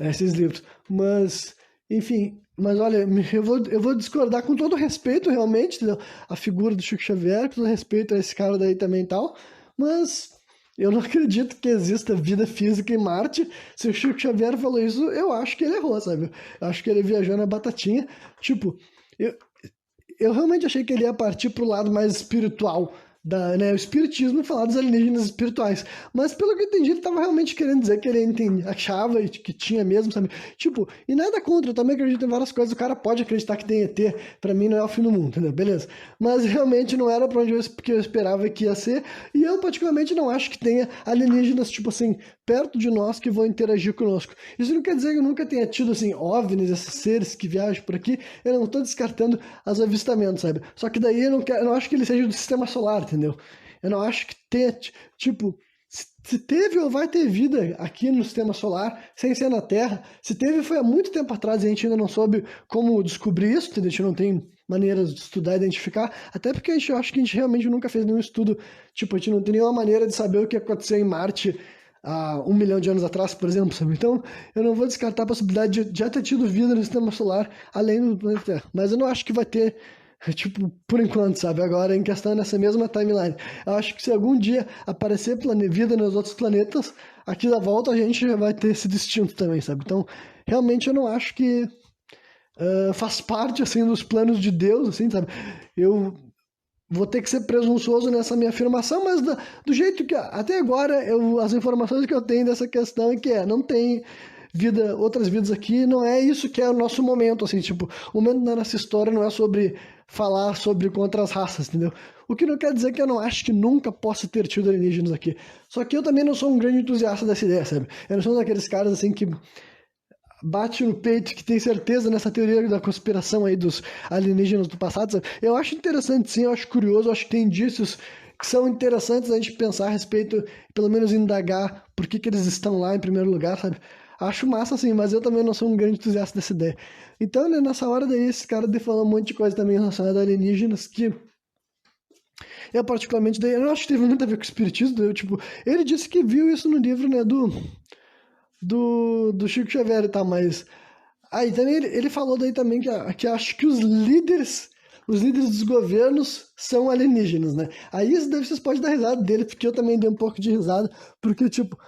esses livros. Mas, enfim, mas olha, eu vou discordar com todo respeito, realmente, entendeu? A figura do Chico Xavier, com todo respeito a esse cara daí também e tal, mas eu não acredito que exista vida física em Marte. Se o Chico Xavier falou isso, eu acho que ele errou, sabe? Eu acho que ele viajou na batatinha. Tipo, eu, eu realmente achei que ele ia partir pro lado mais espiritual né, o espiritismo falar dos alienígenas espirituais. Mas pelo que eu entendi, ele tava realmente querendo dizer que ele achava que tinha mesmo, sabe? Tipo, e nada contra, eu também acredito em várias coisas. O cara pode acreditar que tem ET, pra mim não é o fim do mundo, entendeu? Beleza. Mas realmente não era pra onde que eu esperava que ia ser. E eu particularmente não acho que tenha alienígenas, tipo assim, perto de nós que vão interagir conosco. Isso não quer dizer que eu nunca tenha tido, assim, OVNIs, esses seres que viajam por aqui. Eu não tô descartando os avistamentos, sabe? Só que daí eu não acho que ele seja do sistema solar, entendeu? Eu não acho que tenha, tipo, se teve ou vai ter vida aqui no sistema solar, sem ser na Terra. Se teve, foi há muito tempo atrás e a gente ainda não soube como descobrir isso, a gente não tem maneiras de estudar e identificar, até porque eu acho que a gente realmente nunca fez nenhum estudo, tipo, a gente não tem nenhuma maneira de saber o que aconteceu em Marte há 1 milhão de anos atrás, por exemplo, sabe? Então, eu não vou descartar a possibilidade de já ter tido vida no sistema solar, além do planeta Terra. Mas eu não acho que vai ter, tipo, por enquanto, sabe? Agora, em questão nessa mesma timeline. Eu acho que se algum dia aparecer vida nos outros planetas, aqui da volta a gente vai ter esse distinto também, sabe? Então, realmente eu não acho que faz parte, assim, dos planos de Deus, assim, sabe? Eu vou ter que ser presunçoso nessa minha afirmação, mas do jeito que até agora as informações que eu tenho dessa questão é que não tem vida, outras vidas aqui, não é isso que é o nosso momento, assim, tipo, o momento da nossa história não é sobre falar sobre contra as raças, entendeu? O que não quer dizer que eu não acho que nunca possa ter tido alienígenas aqui. Só que eu também não sou um grande entusiasta dessa ideia, sabe? Eu não sou um daqueles caras, assim, que bate no peito, que tem certeza nessa teoria da conspiração aí dos alienígenas do passado, sabe? Eu acho interessante, sim, eu acho curioso, eu acho que tem indícios que são interessantes a gente pensar a respeito, pelo menos indagar por que eles estão lá em primeiro lugar, sabe? Acho massa, sim, mas eu também não sou um grande entusiasta dessa ideia. Então, né, nessa hora daí, esse cara falou um monte de coisa também relacionada a alienígenas que eu particularmente, daí, eu não acho que teve muito a ver com o espiritismo, eu, tipo, ele disse que viu isso no livro, né, do Chico Xavier e tal, mas aí também ele falou daí também que acho que os líderes dos governos são alienígenas, né? Aí isso daí vocês podem dar risada dele, porque eu também dei um pouco de risada, porque, tipo,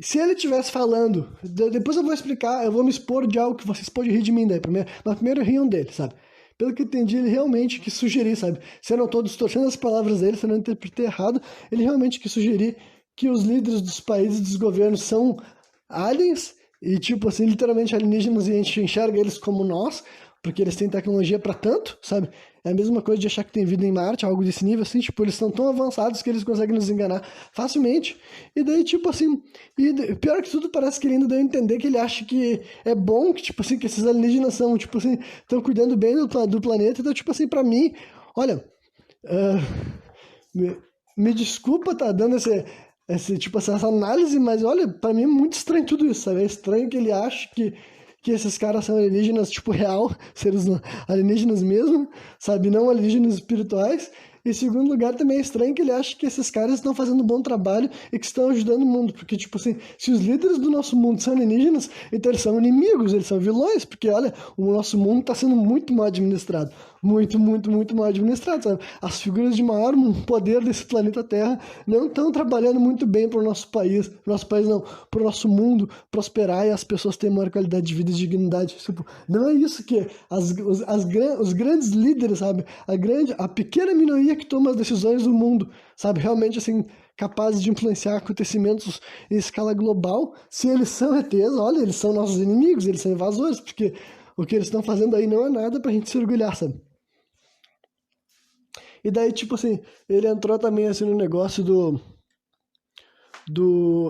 se ele estivesse falando, depois eu vou explicar, eu vou me expor de algo que vocês podem rir de mim daí, mas primeiro riam dele, sabe? Pelo que eu entendi, ele realmente quis sugerir, sabe? Se eu não estou distorcendo as palavras dele, se eu não interpretei errado, ele realmente quis sugerir que os líderes dos países, dos governos são aliens, e tipo assim, literalmente alienígenas, e a gente enxerga eles como nós, porque eles têm tecnologia para tanto, sabe? É a mesma coisa de achar que tem vida em Marte, algo desse nível, assim, tipo, eles estão tão avançados que eles conseguem nos enganar facilmente. E daí, tipo assim, pior que tudo, parece que ele ainda deu a entender que ele acha que é bom, que, tipo assim, que esses alienígenas são, tipo assim, estão cuidando bem do planeta. Então, tipo assim, pra mim, olha, ah, me desculpa tá dando tipo, essa análise, mas olha, pra mim é muito estranho tudo isso, sabe? É estranho que ele ache que esses caras são alienígenas, tipo, real, seres alienígenas mesmo, sabe? Não alienígenas espirituais. E em segundo lugar, também é estranho que ele ache que esses caras estão fazendo um bom trabalho e que estão ajudando o mundo. Porque, tipo assim, se os líderes do nosso mundo são alienígenas, então eles são inimigos, eles são vilões. Porque, olha, o nosso mundo está sendo muito mal administrado. Muito, muito, muito mal administrado, sabe? As figuras de maior poder desse planeta Terra não estão trabalhando muito bem para o nosso país não, para o nosso mundo prosperar e as pessoas terem maior qualidade de vida e dignidade. Tipo, não é isso que os grandes líderes, sabe? A pequena minoria que toma as decisões do mundo, sabe? Realmente, assim, capazes de influenciar acontecimentos em escala global. Se eles são ETs, olha, eles são nossos inimigos, eles são invasores, porque o que eles estão fazendo aí não é nada pra gente se orgulhar, sabe? E daí, tipo assim, ele entrou também assim no negócio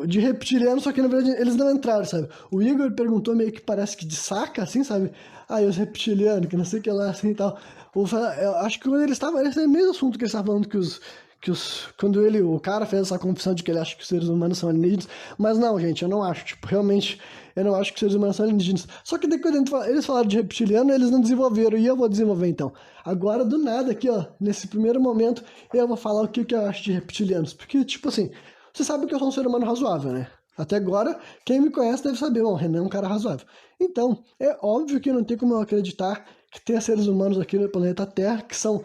de reptiliano, só que na verdade eles não entraram, sabe? O Igor perguntou meio que parece que de saca, assim, sabe? Ah, e os reptilianos, que não sei o que lá, assim e tal. Eu acho que quando esse é o mesmo assunto que ele estava falando quando o cara fez essa confissão de que ele acha que os seres humanos são alienígenas, mas não, gente, eu não acho, tipo, realmente, eu não acho que os seres humanos são alienígenas. Só que daí quando eles falaram de reptiliano, eles não desenvolveram, e eu vou desenvolver então. Agora, do nada, aqui, ó, nesse primeiro momento, eu vou falar o que eu acho de reptilianos, porque, tipo assim, você sabe que eu sou um ser humano razoável, né? Até agora, quem me conhece deve saber, bom, o Renan é um cara razoável. Então, é óbvio que não tem como eu acreditar que tenha seres humanos aqui no planeta Terra que são,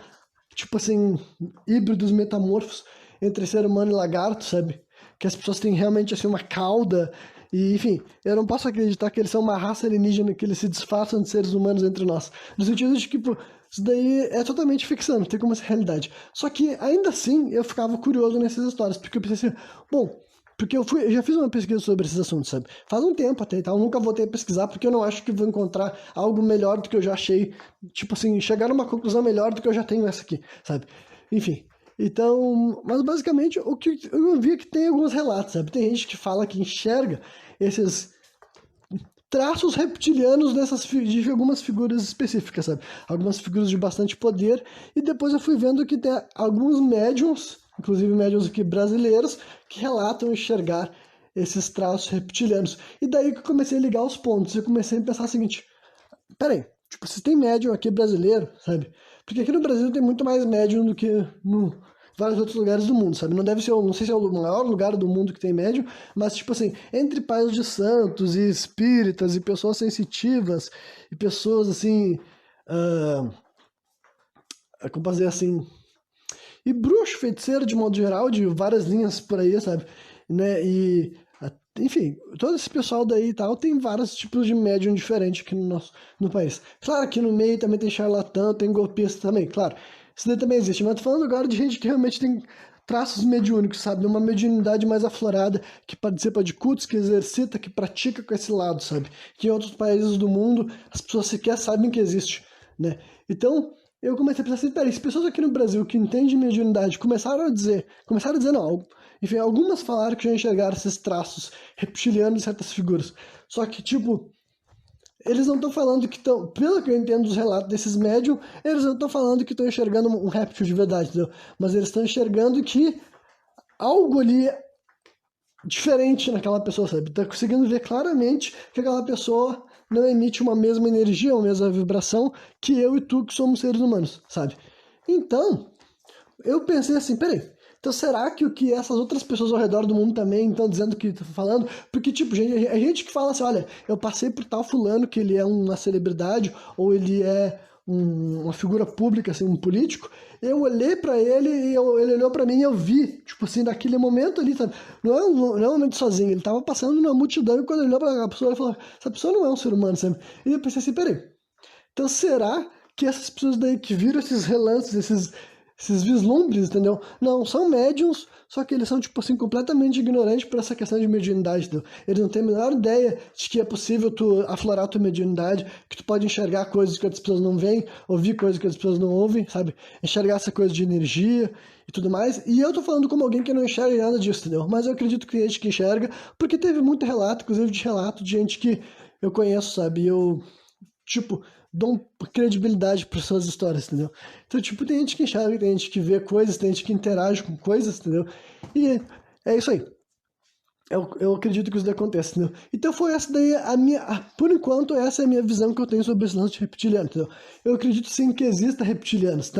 tipo assim, híbridos metamorfos entre ser humano e lagarto, sabe? Que as pessoas têm realmente, assim, uma cauda e, enfim, eu não posso acreditar que eles são uma raça alienígena, que eles se disfarçam de seres humanos entre nós. No sentido de que, tipo, isso daí é totalmente ficção, não tem como ser realidade. Só que, ainda assim, eu ficava curioso nessas histórias, porque eu pensei assim, bom, porque eu já fiz uma pesquisa sobre esses assuntos, sabe? Faz um tempo até e tal, nunca voltei a pesquisar, porque eu não acho que vou encontrar algo melhor do que eu já achei, tipo assim, chegar numa conclusão melhor do que eu já tenho essa aqui, sabe? Enfim, então, mas basicamente o que eu vi é que tem alguns relatos, sabe? Tem gente que fala que enxerga esses traços reptilianos de algumas figuras específicas, sabe? Algumas figuras de bastante poder, e depois eu fui vendo que tem alguns médiums inclusive médiums aqui brasileiros, que relatam enxergar esses traços reptilianos. E daí que eu comecei a ligar os pontos, eu comecei a pensar o seguinte, peraí, tipo, se tem médium aqui brasileiro, sabe? Porque aqui no Brasil tem muito mais médium do que no vários outros lugares do mundo, sabe? Não deve ser, não sei se é o maior lugar do mundo que tem médium, mas tipo assim, entre pais de santos e espíritas e pessoas sensitivas e pessoas assim, como posso dizer assim, e bruxo, feiticeiro de modo geral, de várias linhas por aí, sabe? Né? Enfim, todo esse pessoal daí e tal tem vários tipos de médium diferentes aqui no país. Claro que no meio também tem charlatão, tem golpista também, claro. Isso daí também existe, mas tô falando agora de gente que realmente tem traços mediúnicos, sabe? Uma mediunidade mais aflorada, que participa de cultos, que exercita, que pratica com esse lado, sabe? Que em outros países do mundo as pessoas sequer sabem que existe, né? Então, eu comecei a pensar assim, peraí, se pessoas aqui no Brasil que entendem mediunidade começaram a dizer não, enfim, algumas falaram que já enxergaram esses traços reptilianos em certas figuras. Só que, tipo, eles não estão falando que estão, pelo que eu entendo dos relatos desses médiums, eles não estão falando que estão enxergando um réptil de verdade, entendeu? Mas eles estão enxergando que algo ali é diferente naquela pessoa, sabe? Tá conseguindo ver claramente que aquela pessoa não emite uma mesma energia, uma mesma vibração que eu e tu que somos seres humanos, sabe? Então, eu pensei assim, peraí, então será que o que essas outras pessoas ao redor do mundo também estão dizendo que estão falando? Porque, tipo, gente, é gente que fala assim, olha, eu passei por tal fulano que ele é uma celebridade, ou ele é uma figura pública, assim, um político, eu olhei pra ele e ele olhou pra mim e eu vi, tipo assim, naquele momento ali, sabe? Não é um momento sozinho, ele tava passando numa multidão e quando ele olhou pra pessoa, ele falou, essa pessoa não é um ser humano, sabe? E eu pensei assim, peraí, então será que essas pessoas daí que viram esses relances, esses vislumbres, entendeu? Não, são médiums, só que eles são, tipo assim, completamente ignorantes por essa questão de mediunidade, entendeu? Eles não têm a menor ideia de que é possível tu aflorar a tua mediunidade, que tu pode enxergar coisas que outras pessoas não veem, ouvir coisas que outras pessoas não ouvem, sabe? Enxergar essa coisa de energia e tudo mais. E eu tô falando como alguém que não enxerga nada disso, entendeu? Mas eu acredito que tem gente que enxerga, porque teve muito relato, inclusive de relato de gente que eu conheço, sabe? E eu, tipo, dão credibilidade para suas histórias, entendeu? Então, tipo, tem gente que enxerga, tem gente que vê coisas, tem gente que interage com coisas, entendeu? E é isso aí. Eu acredito que isso daí acontece, entendeu? Então foi essa daí por enquanto, essa é a minha visão que eu tenho sobre esse lance de reptiliano, entendeu? Eu acredito sim que exista reptilianos,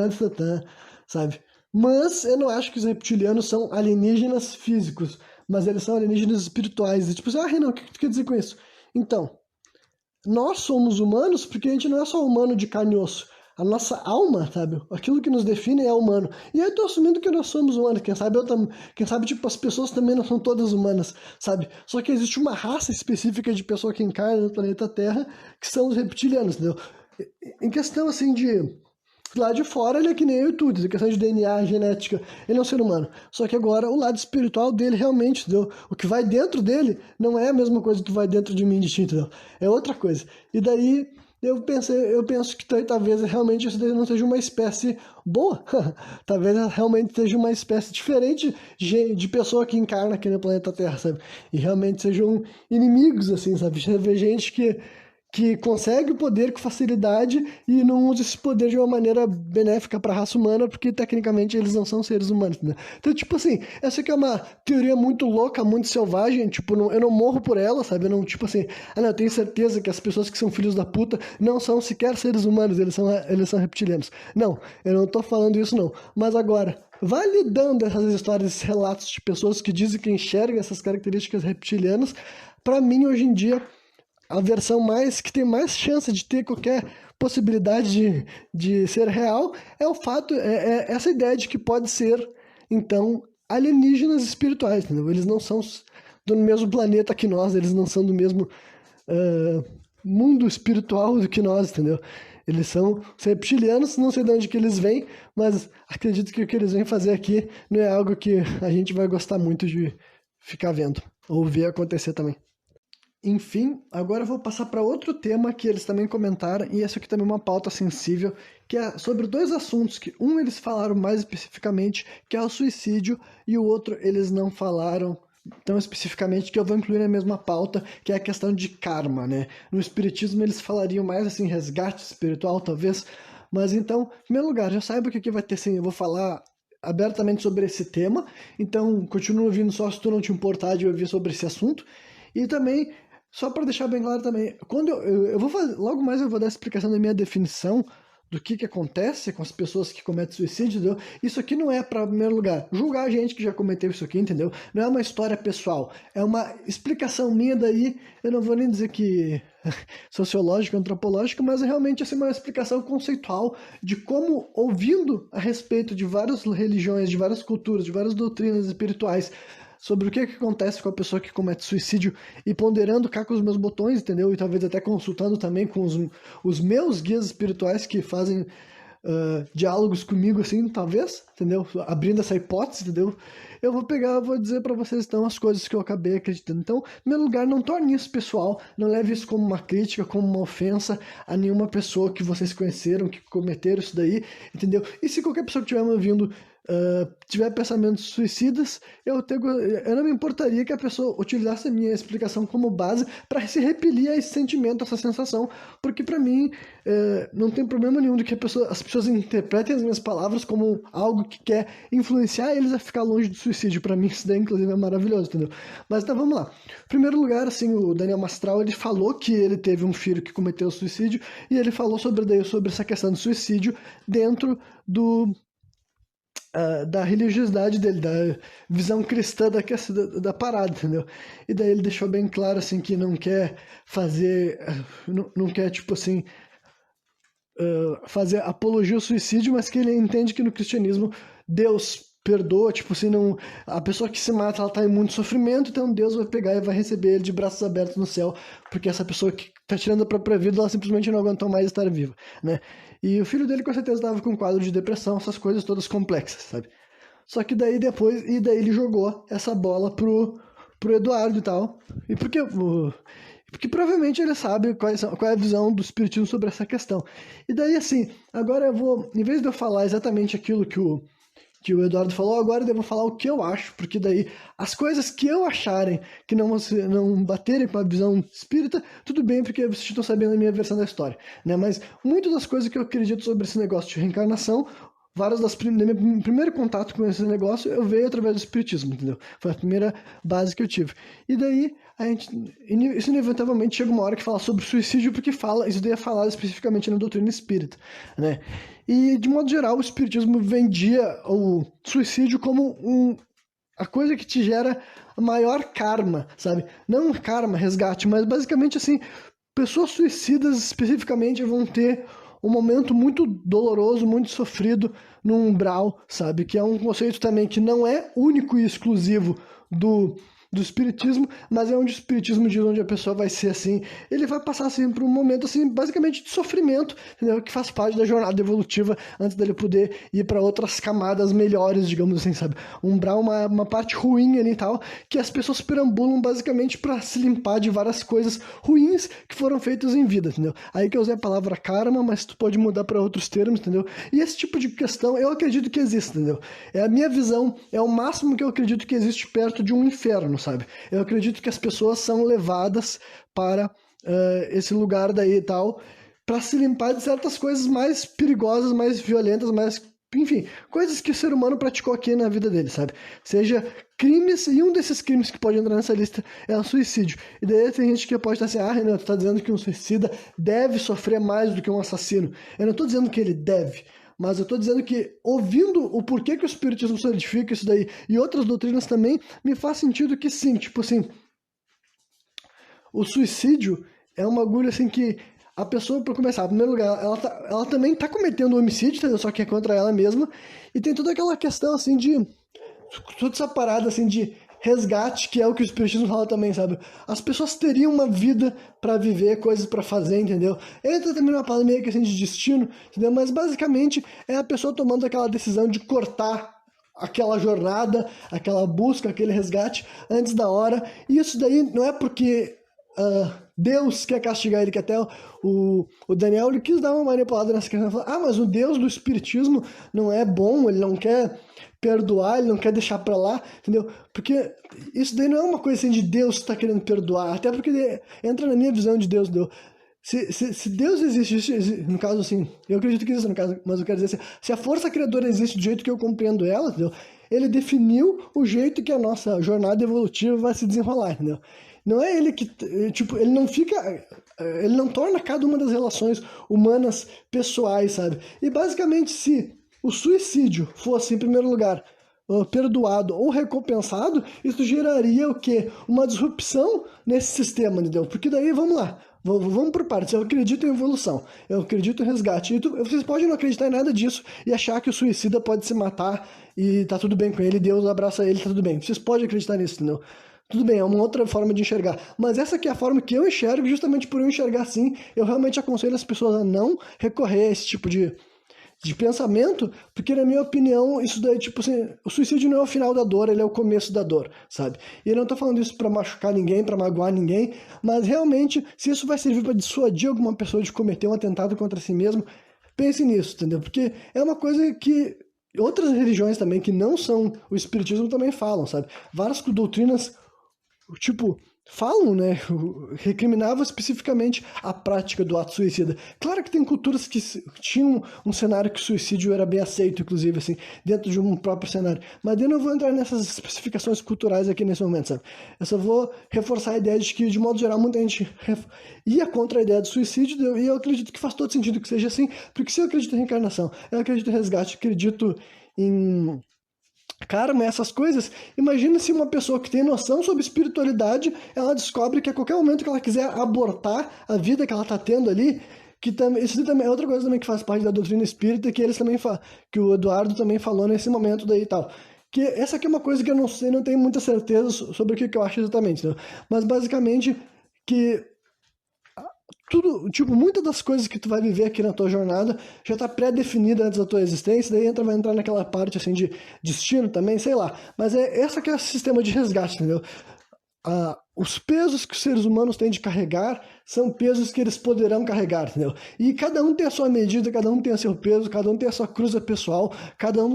sabe? Mas eu não acho que os reptilianos são alienígenas físicos, mas eles são alienígenas espirituais. E tipo assim, Renan, o que tu quer dizer com isso? Então, nós somos humanos porque a gente não é só humano de carne e osso. A nossa alma, sabe? Aquilo que nos define é humano. E eu tô assumindo que nós somos humanos. Quem sabe, tipo, as pessoas também não são todas humanas, sabe? Só que existe uma raça específica de pessoa que encarna no planeta Terra, que são os reptilianos, entendeu? Em questão, assim, de lá de fora ele é que nem eu e tudo, a questão de DNA, genética, ele é um ser humano. Só que agora o lado espiritual dele realmente, entendeu? O que vai dentro dele não é a mesma coisa que vai dentro de mim, de ti, entendeu? É outra coisa. E daí eu penso que talvez realmente isso daí não seja uma espécie boa. Talvez realmente seja uma espécie diferente de pessoa que encarna aqui no planeta Terra, sabe? E realmente sejam inimigos, assim, sabe? Você vê gente que consegue o poder com facilidade e não usa esse poder de uma maneira benéfica para a raça humana, porque tecnicamente eles não são seres humanos, né? Então, tipo assim, essa aqui é uma teoria muito louca, muito selvagem, tipo, eu não morro por ela, sabe? Eu não, tipo assim, não, eu tenho certeza que as pessoas que são filhos da puta não são sequer seres humanos, eles são reptilianos. Não, eu não tô falando isso não. Mas agora, validando essas histórias, esses relatos de pessoas que dizem que enxergam essas características reptilianas, para mim, hoje em dia, a versão mais que tem mais chance de ter qualquer possibilidade de ser real é o fato, é essa ideia de que pode ser, então, alienígenas espirituais, entendeu? Eles não são do mesmo planeta que nós, eles não são do mesmo mundo espiritual do que nós, entendeu? Eles são reptilianos, não sei de onde que eles vêm, mas acredito que o que eles vêm fazer aqui não é algo que a gente vai gostar muito de ficar vendo, ou ver acontecer também. Enfim, agora eu vou passar para outro tema que eles também comentaram, e essa aqui também é uma pauta sensível, que é sobre dois assuntos, que um eles falaram mais especificamente, que é o suicídio, e o outro eles não falaram tão especificamente, que eu vou incluir na mesma pauta, que é a questão de karma, né? No espiritismo eles falariam mais assim, resgate espiritual, talvez, mas então, em primeiro lugar, já saiba que aqui vai ter sim, eu vou falar abertamente sobre esse tema, então continua ouvindo só se tu não te importar de ouvir sobre esse assunto. E também, só para deixar bem claro também, quando eu vou fazer, logo mais eu vou dar a explicação da minha definição do que acontece com as pessoas que cometem suicídio, entendeu? Isso aqui não é, para, em primeiro lugar, julgar a gente que já cometeu isso aqui, entendeu? Não é uma história pessoal, é uma explicação minha daí, eu não vou nem dizer que sociológica, antropológica, mas é realmente assim, uma explicação conceitual de como, ouvindo a respeito de várias religiões, de várias culturas, de várias doutrinas espirituais, sobre o que acontece com a pessoa que comete suicídio e ponderando cá com os meus botões, entendeu? E talvez até consultando também com os meus guias espirituais que fazem diálogos comigo, assim, talvez, entendeu? Abrindo essa hipótese, entendeu? Eu vou pegar, vou dizer para vocês então as coisas que eu acabei acreditando. Então, em meu lugar, não torne isso pessoal, não leve isso como uma crítica, como uma ofensa a nenhuma pessoa que vocês conheceram, que cometeram isso daí, entendeu? E se qualquer pessoa que estiver me ouvindo tiver pensamentos suicidas, eu não me importaria que a pessoa utilizasse a minha explicação como base para se repelir a esse sentimento, a essa sensação, porque para mim não tem problema nenhum de que as pessoas interpretem as minhas palavras como algo que quer influenciar eles a ficar longe do suicídio. Para mim isso daí inclusive é maravilhoso, entendeu? Mas então vamos lá. Em primeiro lugar, assim, o Daniel Mastral, ele falou que ele teve um filho que cometeu suicídio e ele falou sobre essa questão do suicídio dentro da religiosidade dele, da visão cristã da parada, entendeu? E daí ele deixou bem claro, assim, que não quer fazer, não quer, tipo assim, fazer apologia ao suicídio, mas que ele entende que no cristianismo Deus perdoa, tipo assim, não, a pessoa que se mata, ela tá em muito sofrimento, então Deus vai pegar e vai receber ele de braços abertos no céu, porque essa pessoa que tá tirando a própria vida, ela simplesmente não aguentou mais estar viva, né? E o filho dele com certeza estava com um quadro de depressão, essas coisas todas complexas, sabe? Só que daí daí ele jogou essa bola pro Eduardo e tal, e porque provavelmente ele sabe qual é a visão do espiritismo sobre essa questão. E daí, assim, agora eu vou, em vez de eu falar exatamente aquilo que o Eduardo falou, agora eu devo falar o que eu acho, porque daí as coisas que eu acharem que não baterem com a visão espírita, tudo bem, porque vocês estão sabendo a minha versão da história, né? Mas muitas das coisas que eu acredito sobre esse negócio de reencarnação, meu primeiro contato com esse negócio, eu veio através do espiritismo, entendeu? Foi a primeira base que eu tive. E daí, isso inevitavelmente chega uma hora que fala sobre suicídio, porque isso daí é falado especificamente na doutrina espírita, né? E, de modo geral, o espiritismo vendia o suicídio como a coisa que te gera maior karma, sabe? Não karma, resgate, mas basicamente assim, pessoas suicidas especificamente vão ter um momento muito doloroso, muito sofrido no umbral, sabe? Que é um conceito também que não é único e exclusivo do espiritismo, mas é onde o espiritismo diz onde a pessoa vai ser assim, ele vai passar assim por um momento assim, basicamente de sofrimento, entendeu? Que faz parte da jornada evolutiva antes dele poder ir para outras camadas melhores, digamos assim, sabe? Umbral uma parte ruim ali e tal, que as pessoas perambulam basicamente para se limpar de várias coisas ruins que foram feitas em vida, entendeu? Aí que eu usei a palavra karma, mas tu pode mudar para outros termos, entendeu? E esse tipo de questão eu acredito que existe, entendeu? É a minha visão, é o máximo que eu acredito que existe perto de um inferno, sabe? Eu acredito que as pessoas são levadas para esse lugar daí e tal, para se limpar de certas coisas mais perigosas, mais violentas, mais, enfim, coisas que o ser humano praticou aqui na vida dele, sabe? Seja crimes, e um desses crimes que pode entrar nessa lista é o suicídio. E daí tem gente que pode estar assim, Renan, tu tá dizendo que um suicida deve sofrer mais do que um assassino. Eu não tô dizendo que ele deve, mas eu estou dizendo que, ouvindo o porquê que o espiritismo solidifica isso daí e outras doutrinas também, me faz sentido que sim, tipo assim, o suicídio é um bagulho assim que a pessoa, para começar, em primeiro lugar, ela também está cometendo um homicídio, entendeu? Só que é contra ela mesma, e tem toda aquela questão assim toda essa parada assim de resgate, que é o que o espiritismo fala também, sabe? As pessoas teriam uma vida para viver, coisas para fazer, entendeu? Entra também numa parada meio que assim de destino, entendeu? Mas basicamente é a pessoa tomando aquela decisão de cortar aquela jornada, aquela busca, aquele resgate antes da hora. E isso daí não é porque Deus quer castigar ele, que até o Daniel ele quis dar uma manipulada nessa questão, falou, mas o Deus do espiritismo não é bom, ele não quer perdoar, ele não quer deixar pra lá, entendeu? Porque isso daí não é uma coisa assim de Deus tá querendo perdoar, até porque entra na minha visão de Deus, entendeu? Se Deus existe, no caso assim, eu acredito que existe no caso, mas eu quero dizer assim, se a força criadora existe do jeito que eu compreendo ela, entendeu? Ele definiu o jeito que a nossa jornada evolutiva vai se desenrolar, entendeu? Não é ele que, tipo, ele não fica, ele não torna cada uma das relações humanas pessoais, sabe? E basicamente, se o suicídio fosse, em primeiro lugar, perdoado ou recompensado, isso geraria o quê? Uma disrupção nesse sistema, entendeu? Porque daí, vamos lá, vamos por partes. Eu acredito em evolução, eu acredito em resgate. E vocês podem não acreditar em nada disso e achar que o suicida pode se matar e tá tudo bem com ele, Deus abraça ele, tá tudo bem. Vocês podem acreditar nisso, entendeu? Tudo bem, é uma outra forma de enxergar. Mas essa aqui é a forma que eu enxergo, justamente por eu enxergar assim, eu realmente aconselho as pessoas a não recorrer a esse tipo de pensamento, porque na minha opinião, isso daí, tipo assim, o suicídio não é o final da dor, ele é o começo da dor, sabe? E eu não tô falando isso pra machucar ninguém, pra magoar ninguém, mas realmente, se isso vai servir pra dissuadir alguma pessoa de cometer um atentado contra si mesmo, pense nisso, entendeu? Porque é uma coisa que outras religiões também, que não são o espiritismo, também falam, sabe? Várias doutrinas, tipo, falam, né, recriminavam especificamente a prática do ato suicida. Claro que tem culturas que tinham um cenário que o suicídio era bem aceito, inclusive, assim, dentro de um próprio cenário. Mas eu não vou entrar nessas especificações culturais aqui nesse momento, sabe? Eu só vou reforçar a ideia de que, de modo geral, muita gente ia contra a ideia do suicídio, e eu acredito que faz todo sentido que seja assim, porque se eu acredito em reencarnação, eu acredito em resgate, acredito em karma, essas coisas. Imagina se uma pessoa que tem noção sobre espiritualidade, ela descobre que a qualquer momento que ela quiser abortar a vida que ela está tendo ali, que também, isso também é outra coisa também que faz parte da doutrina espírita, que eles também que o Eduardo também falou nesse momento daí e tal. Que essa aqui é uma coisa que eu não sei, não tenho muita certeza sobre o que eu acho exatamente, né? Mas basicamente que tudo, tipo, muitas das coisas que tu vai viver aqui na tua jornada já tá pré-definida antes da tua existência, daí vai entrar naquela parte, assim, de destino também, sei lá. Mas essa que é o sistema de resgate, entendeu? Os pesos que os seres humanos têm de carregar são pesos que eles poderão carregar, entendeu? E cada um tem a sua medida, cada um tem o seu peso, cada um tem a sua cruza pessoal, cada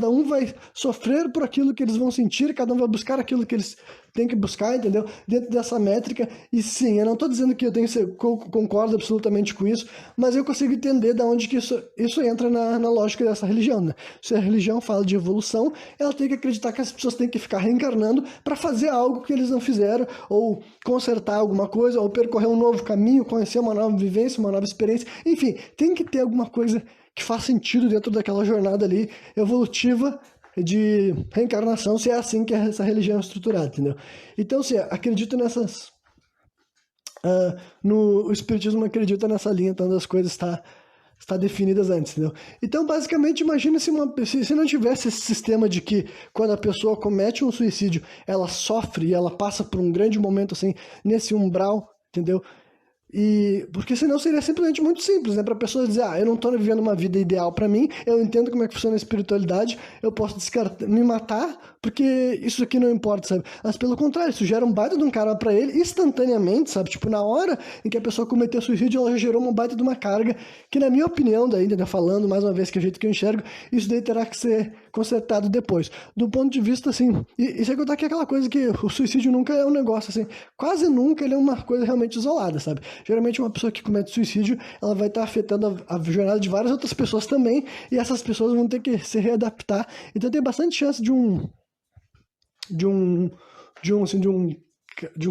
um vai sofrer por aquilo que eles vão sentir, cada um vai buscar aquilo que eles têm que buscar, entendeu? Dentro dessa métrica. E sim, eu não estou dizendo que concordo absolutamente com isso, mas eu consigo entender de onde que isso entra na lógica dessa religião, né? Se a religião fala de evolução, ela tem que acreditar que as pessoas têm que ficar reencarnando para fazer algo que eles não fizeram, ou consertar alguma coisa, ou percorrer um novo caminho, conhecer uma nova vivência, uma nova experiência. Enfim, tem que ter alguma coisa que faz sentido dentro daquela jornada ali evolutiva de reencarnação, se é assim que essa religião é estruturada, entendeu? Então, se acredito nessas... o espiritismo acredita nessa linha, então as coisas está definidas antes, entendeu? Então, basicamente, imagina se não tivesse esse sistema de que quando a pessoa comete um suicídio, ela sofre e ela passa por um grande momento, assim, nesse umbral, entendeu? E porque senão seria simplesmente muito simples, né? Para a pessoa dizer, eu não estou vivendo uma vida ideal para mim, eu entendo como é que funciona a espiritualidade, eu posso me matar, porque isso aqui não importa, sabe? Mas pelo contrário, isso gera um baita de um karma para ele instantaneamente, sabe? Tipo, na hora em que a pessoa cometeu suicídio, ela já gerou uma baita de uma carga, que na minha opinião, daí, né, falando mais uma vez que é o jeito que eu enxergo, isso daí terá que ser consertado depois. Do ponto de vista, assim, e sem contar que é aquela coisa que o suicídio nunca é um negócio, assim, quase nunca ele é uma coisa realmente isolada, sabe? Geralmente uma pessoa que comete suicídio, ela vai estar afetando a jornada de várias outras pessoas também, e essas pessoas vão ter que se readaptar. Então tem bastante chance de um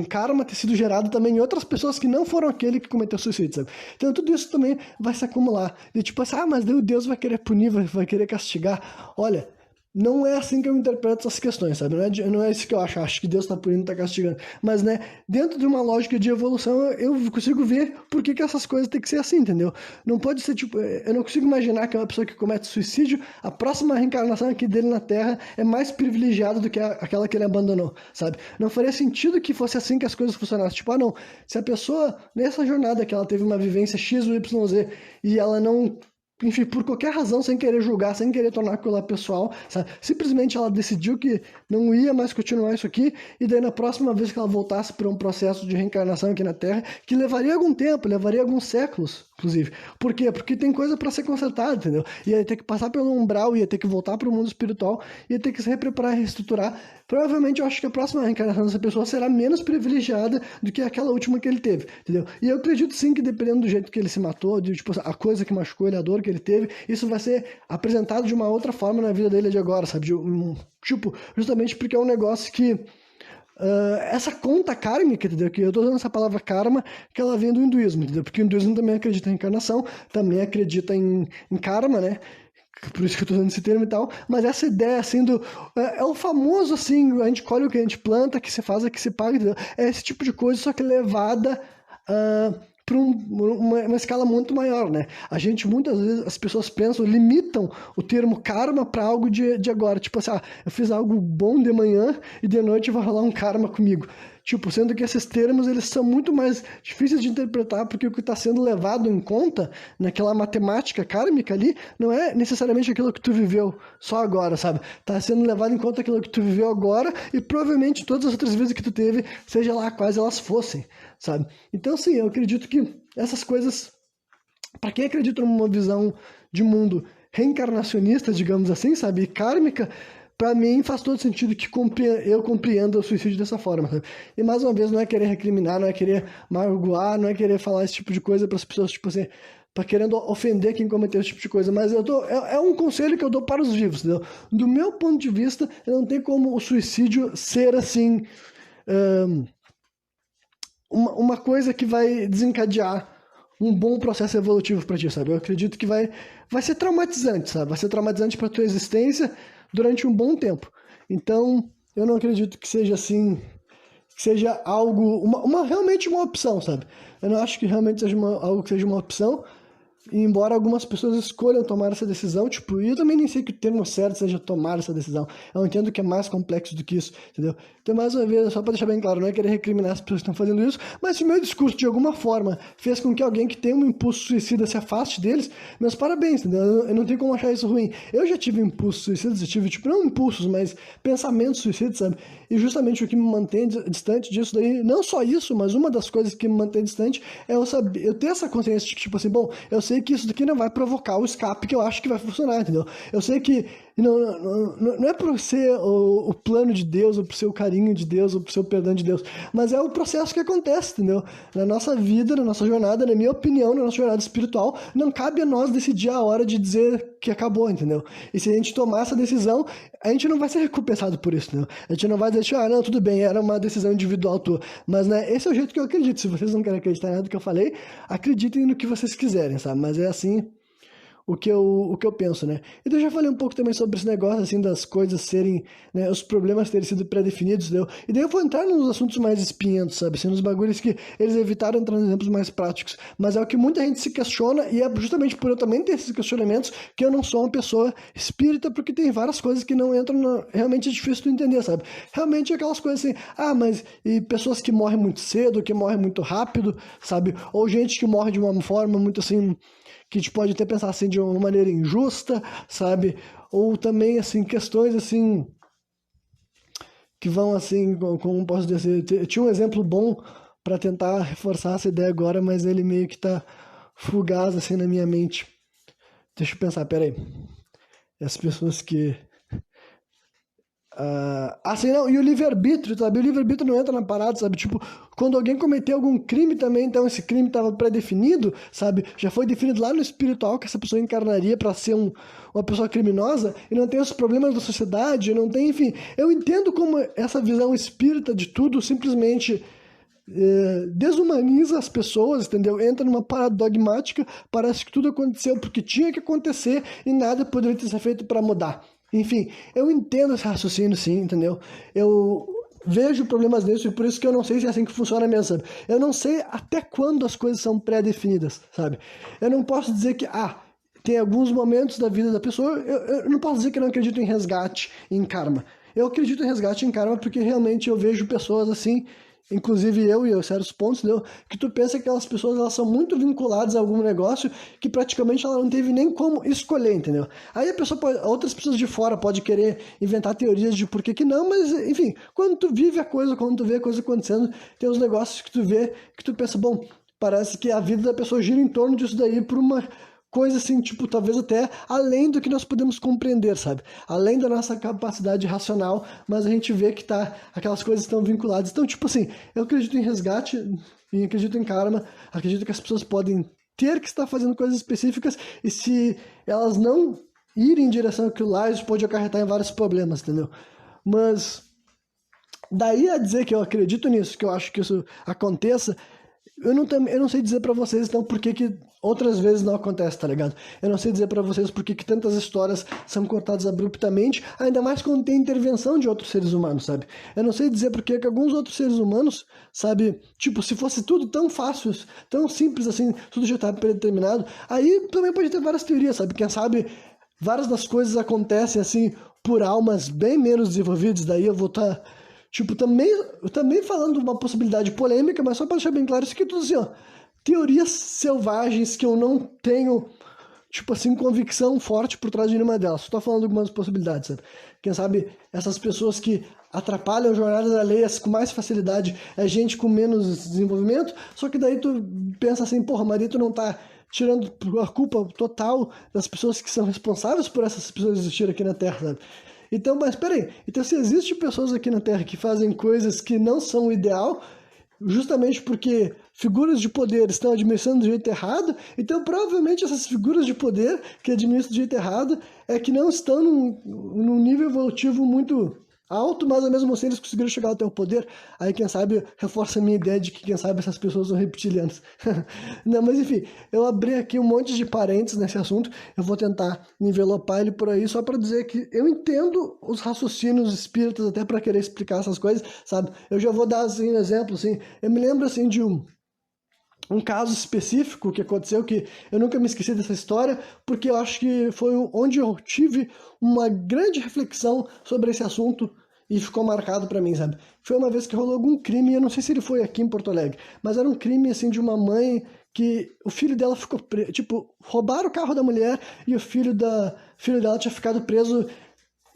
karma ter sido gerado também em outras pessoas que não foram aquele que cometeu suicídio, sabe? Então tudo isso também vai se acumular. E tipo assim, mas Deus vai querer punir, vai querer castigar. Olha, não é assim que eu interpreto essas questões, sabe? Não é isso que eu acho que Deus está punindo, está castigando. Mas, né, dentro de uma lógica de evolução, eu consigo ver por que essas coisas têm que ser assim, entendeu? Não pode ser, tipo, eu não consigo imaginar que uma pessoa que comete suicídio, a próxima reencarnação aqui dele na Terra é mais privilegiada do que aquela que ele abandonou, sabe? Não faria sentido que fosse assim que as coisas funcionassem. Tipo, não, se a pessoa, nessa jornada que ela teve uma vivência X ou YZ, e ela não enfim, por qualquer razão, sem querer julgar, sem querer tornar aquilo lá pessoal, sabe? Simplesmente ela decidiu que não ia mais continuar isso aqui, e daí na próxima vez que ela voltasse para um processo de reencarnação aqui na Terra, que levaria algum tempo, levaria alguns séculos, inclusive. Por quê? Porque tem coisa para ser consertada, entendeu? Ia ter que passar pelo umbral, ia ter que voltar para o mundo espiritual, ia ter que se repreparar, reestruturar. Provavelmente eu acho que a próxima reencarnação dessa pessoa será menos privilegiada do que aquela última que ele teve, entendeu? E eu acredito sim que dependendo do jeito que ele se matou, de, tipo, a coisa que machucou ele, a dor que ele teve, isso vai ser apresentado de uma outra forma na vida dele de agora, sabe? Tipo, justamente porque é um negócio que essa conta kármica, entendeu? Que eu tô usando essa palavra karma, que ela vem do hinduísmo, entendeu? Porque o hinduísmo também acredita em encarnação, também acredita em karma, né? Por isso que eu tô usando esse termo e tal, mas essa ideia, assim, é o famoso, assim, a gente colhe o que a gente planta, que se faz, é que se paga, entendeu? É esse tipo de coisa, só que levada para uma escala muito maior, né? A gente, muitas vezes, as pessoas pensam, limitam o termo karma para algo de agora. Tipo assim, eu fiz algo bom de manhã e de noite vai rolar um karma comigo. Tipo, sendo que esses termos, eles são muito mais difíceis de interpretar, porque o que está sendo levado em conta naquela matemática kármica ali, não é necessariamente aquilo que tu viveu só agora, sabe? Está sendo levado em conta aquilo que tu viveu agora e provavelmente todas as outras vezes que tu teve, seja lá quais elas fossem, sabe? Então, sim, eu acredito que essas coisas, para quem acredita numa visão de mundo reencarnacionista, digamos assim, sabe, e kármica, para mim faz todo sentido que eu compreenda o suicídio dessa forma, sabe? E mais uma vez, não é querer recriminar, não é querer magoar, não é querer falar esse tipo de coisa para as pessoas, tipo assim, para querendo ofender quem cometeu esse tipo de coisa, mas é um conselho que eu dou para os vivos, entendeu? Do meu ponto de vista, não tem como o suicídio ser assim uma coisa que vai desencadear um bom processo evolutivo para ti, sabe? Eu acredito que vai ser traumatizante, sabe? Vai ser traumatizante para tua existência durante um bom tempo. Então, eu não acredito que seja assim, que seja algo, realmente uma opção, sabe? Eu não acho que realmente seja algo que seja uma opção, e embora algumas pessoas escolham tomar essa decisão, tipo, e eu também nem sei que o termo certo seja tomar essa decisão. Eu entendo que é mais complexo do que isso, entendeu? Então, mais uma vez, só para deixar bem claro, não é querer recriminar as pessoas que estão fazendo isso, mas se o meu discurso, de alguma forma, fez com que alguém que tem um impulso suicida se afaste deles, meus parabéns, entendeu? Eu não tenho como achar isso ruim. Eu já tive impulsos suicidas, eu tive, tipo, não impulsos, mas pensamentos suicidas, sabe? E justamente o que me mantém distante disso daí, não só isso, mas uma das coisas que me mantém distante é eu ter essa consciência de que, tipo assim, bom, eu sei que isso daqui não vai provocar o escape que eu acho que vai funcionar, entendeu? Eu sei que não é por ser o plano de Deus, ou por ser o carinho de Deus, ou por ser o perdão de Deus, mas é o processo que acontece, entendeu? Na nossa vida, na nossa jornada, na minha opinião, na nossa jornada espiritual, não cabe a nós decidir a hora de dizer que acabou, entendeu? E se a gente tomar essa decisão, a gente não vai ser recompensado por isso, entendeu? A gente não vai dizer, não, tudo bem, era uma decisão individual tua. Mas, né, esse é o jeito que eu acredito. Se vocês não querem acreditar em nada do que eu falei, acreditem no que vocês quiserem, sabe? Mas é assim o que eu penso, né? E eu já falei um pouco também sobre esse negócio, assim, das coisas serem, né, os problemas terem sido pré-definidos, entendeu? E daí eu vou entrar nos assuntos mais espinhentos, sabe? Assim, nos bagulhos que eles evitaram entrar nos exemplos mais práticos. Mas é o que muita gente se questiona, e é justamente por eu também ter esses questionamentos que eu não sou uma pessoa espírita, porque tem várias coisas que não entram realmente é difícil de entender, sabe? Realmente é aquelas coisas assim, mas e pessoas que morrem muito cedo, que morrem muito rápido, sabe? Ou gente que morre de uma forma muito assim, que a gente pode até pensar assim de uma maneira injusta, sabe? Ou também, assim, questões, assim, que vão, assim, como posso dizer, eu tinha um exemplo bom para tentar reforçar essa ideia agora, mas ele meio que tá fugaz, assim, na minha mente. Deixa eu pensar, peraí. As pessoas que... assim, não, e o livre-arbítrio, sabe? O livre-arbítrio não entra na parada, sabe? Tipo, quando alguém cometeu algum crime também, então esse crime estava pré-definido, sabe? Já foi definido lá no espiritual que essa pessoa encarnaria para ser uma pessoa criminosa e não tem os problemas da sociedade, não tem, enfim. Eu entendo como essa visão espírita de tudo simplesmente desumaniza as pessoas, entendeu? Entra numa parada dogmática, parece que tudo aconteceu porque tinha que acontecer e nada poderia ter sido feito para mudar. Enfim, eu entendo esse raciocínio, sim, entendeu? Eu vejo problemas nisso e por isso que eu não sei se é assim que funciona mesmo, sabe? Eu não sei até quando as coisas são pré-definidas, sabe? Eu não posso dizer que, tem alguns momentos da vida da pessoa, eu não posso dizer que eu não acredito em resgate, em karma. Eu acredito em resgate, em karma, porque realmente eu vejo pessoas assim inclusive eu e certos pontos, entendeu? Que tu pensa que aquelas pessoas elas são muito vinculadas a algum negócio que praticamente ela não teve nem como escolher, entendeu? Aí a pessoa pode, outras pessoas de fora podem querer inventar teorias de por que que não, mas enfim, quando tu vive a coisa, quando tu vê a coisa acontecendo, tem os negócios que tu vê, que tu pensa, bom, parece que a vida da pessoa gira em torno disso daí por uma coisa assim, tipo, talvez até além do que nós podemos compreender, sabe? Além da nossa capacidade racional, mas a gente vê que tá, aquelas coisas estão vinculadas. Então, tipo assim, eu acredito em resgate, e acredito em karma, acredito que as pessoas podem ter que estar fazendo coisas específicas, e se elas não irem em direção àquilo lá, isso pode acarretar em vários problemas, entendeu? Mas daí a dizer que eu acredito nisso, que eu acho que isso aconteça, eu não sei dizer pra vocês, então, por que que outras vezes não acontece, tá ligado? Eu não sei dizer pra vocês por que que tantas histórias são cortadas abruptamente, ainda mais quando tem intervenção de outros seres humanos, sabe? Eu não sei dizer por que que alguns outros seres humanos, sabe? Tipo, se fosse tudo tão fácil, tão simples assim, tudo já tá predeterminado, aí também pode ter várias teorias, sabe? Quem sabe várias das coisas acontecem assim por almas bem menos desenvolvidas, daí eu vou estar... Tipo, também falando uma possibilidade polêmica, mas só para deixar bem claro isso aqui, tudo assim, ó. Teorias selvagens que eu não tenho, tipo assim, convicção forte por trás de nenhuma delas. Só tô falando algumas possibilidades, sabe? Quem sabe essas pessoas que atrapalham jornadas alheias com mais facilidade é gente com menos desenvolvimento, só que daí tu pensa assim, porra, mas daí tu não tá tirando a culpa total das pessoas que são responsáveis por essas pessoas existirem aqui na Terra, sabe? Então, mas peraí, então se existem pessoas aqui na Terra que fazem coisas que não são o ideal, justamente porque figuras de poder estão administrando do jeito errado, então provavelmente essas figuras de poder que administram do jeito errado é que não estão num nível evolutivo muito alto, mas mesmo assim eles conseguiram chegar até o poder. Aí quem sabe reforça a minha ideia de que quem sabe essas pessoas são reptilianas. Não, mas enfim, eu abri aqui um monte de parênteses nesse assunto, eu vou tentar envelopar ele por aí só para dizer que eu entendo os raciocínios espíritas até para querer explicar essas coisas, sabe? Eu já vou dar assim um exemplo, assim, eu me lembro assim de um caso específico que aconteceu, que eu nunca me esqueci dessa história, porque eu acho que foi onde eu tive uma grande reflexão sobre esse assunto e ficou marcado pra mim, sabe? Foi uma vez que rolou algum crime, eu não sei se ele foi aqui em Porto Alegre, mas era um crime, assim, de uma mãe que o filho dela ficou preso, tipo, roubaram o carro da mulher e o filho dela tinha ficado preso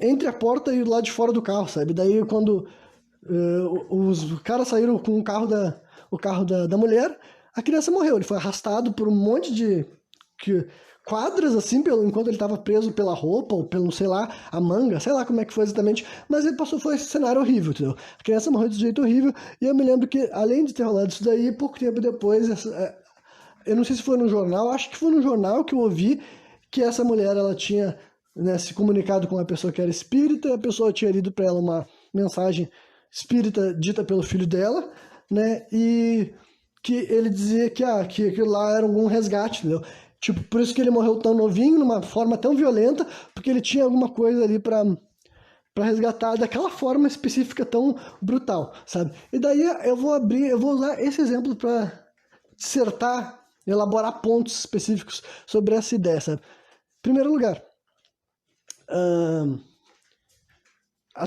entre a porta e o lado de fora do carro, sabe? Daí quando os caras saíram com o carro da mulher, a criança morreu. Ele foi arrastado por um monte de quadras, assim, enquanto ele estava preso pela roupa, ou pelo, sei lá, a manga, sei lá como é que foi exatamente, mas ele foi esse cenário horrível, entendeu? A criança morreu de jeito horrível, e eu me lembro que, além de ter rolado isso daí, pouco tempo depois, eu não sei se foi no jornal, acho que foi no jornal que eu ouvi que essa mulher, ela tinha, né, se comunicado com uma pessoa que era espírita, e a pessoa tinha lido para ela uma mensagem espírita dita pelo filho dela, né, e que ele dizia que aquilo lá era algum resgate, entendeu? Tipo, por isso que ele morreu tão novinho, numa forma tão violenta, porque ele tinha alguma coisa ali pra resgatar daquela forma específica tão brutal, sabe? E daí eu vou usar esse exemplo pra dissertar, elaborar pontos específicos sobre essa ideia, sabe? Em primeiro lugar,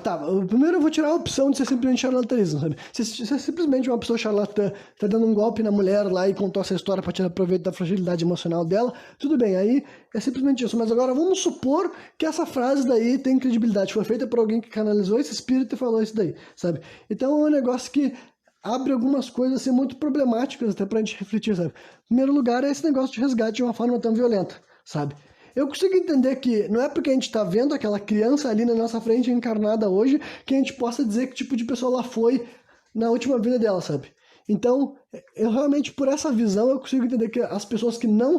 tá. Primeiro eu vou tirar a opção de ser simplesmente charlatanismo, sabe? Se é simplesmente uma pessoa charlatã tá dando um golpe na mulher lá e contou essa história pra tirar proveito da fragilidade emocional dela, tudo bem, aí é simplesmente isso. Mas agora vamos supor que essa frase daí tem credibilidade, foi feita por alguém que canalizou esse espírito e falou isso daí, sabe? Então é um negócio que abre algumas coisas assim muito problemáticas até pra gente refletir, sabe? Em primeiro lugar é esse negócio de resgate de uma forma tão violenta, sabe? Eu consigo entender que não é porque a gente tá vendo aquela criança ali na nossa frente encarnada hoje que a gente possa dizer que tipo de pessoa ela foi na última vida dela, sabe? Então, eu realmente, por essa visão, eu consigo entender que as pessoas que não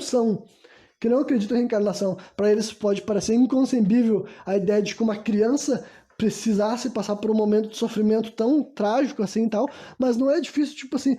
acreditam em reencarnação, para eles pode parecer inconcebível a ideia de que uma criança precisasse passar por um momento de sofrimento tão trágico assim e tal, mas não é difícil, tipo assim,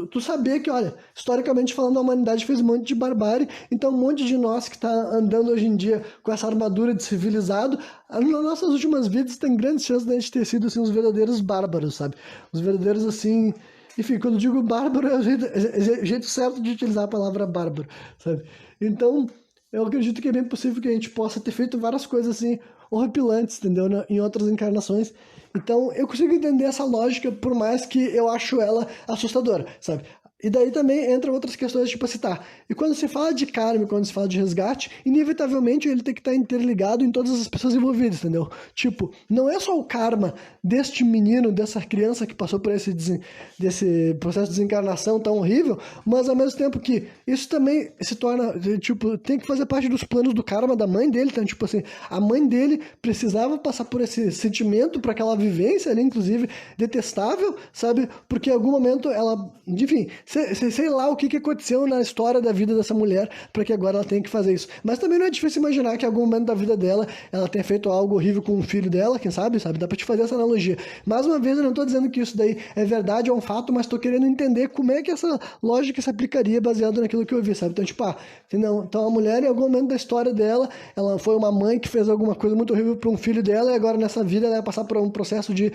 tu saber que, olha, historicamente falando, a humanidade fez um monte de barbárie, então um monte de nós que tá andando hoje em dia com essa armadura de civilizado, nas nossas últimas vidas tem grandes chances de a gente ter sido, assim, os verdadeiros bárbaros, sabe? Os verdadeiros, assim... Enfim, quando eu digo bárbaro, é o jeito certo de utilizar a palavra bárbaro, sabe? Então, eu acredito que é bem possível que a gente possa ter feito várias coisas assim horripilantes, entendeu? Em outras encarnações. Então, eu consigo entender essa lógica, por mais que eu acho ela assustadora, sabe? E daí também entram outras questões, tipo assim, tá. E quando se fala de karma, quando se fala de resgate, inevitavelmente ele tem que estar interligado em todas as pessoas envolvidas, entendeu? Tipo, não é só o karma deste menino, dessa criança que passou por desse processo de desencarnação tão horrível, mas ao mesmo tempo que isso também se torna, tipo, tem que fazer parte dos planos do karma da mãe dele, então, tipo assim, a mãe dele precisava passar por esse sentimento, por aquela vivência ali, inclusive, detestável, sabe? Porque em algum momento ela, enfim, sei lá o que aconteceu na história da vida dessa mulher para que agora ela tenha que fazer isso. Mas também não é difícil imaginar que em algum momento da vida dela ela tenha feito algo horrível com o filho dela, quem sabe, sabe? Dá pra te fazer essa analogia. Mais uma vez, eu não tô dizendo que isso daí é verdade, é um fato, mas tô querendo entender como é que essa lógica se aplicaria baseado naquilo que eu vi, sabe? Então, tipo, entendeu? Então a mulher, em algum momento da história dela, ela foi uma mãe que fez alguma coisa muito horrível para um filho dela e agora nessa vida ela vai passar por um processo de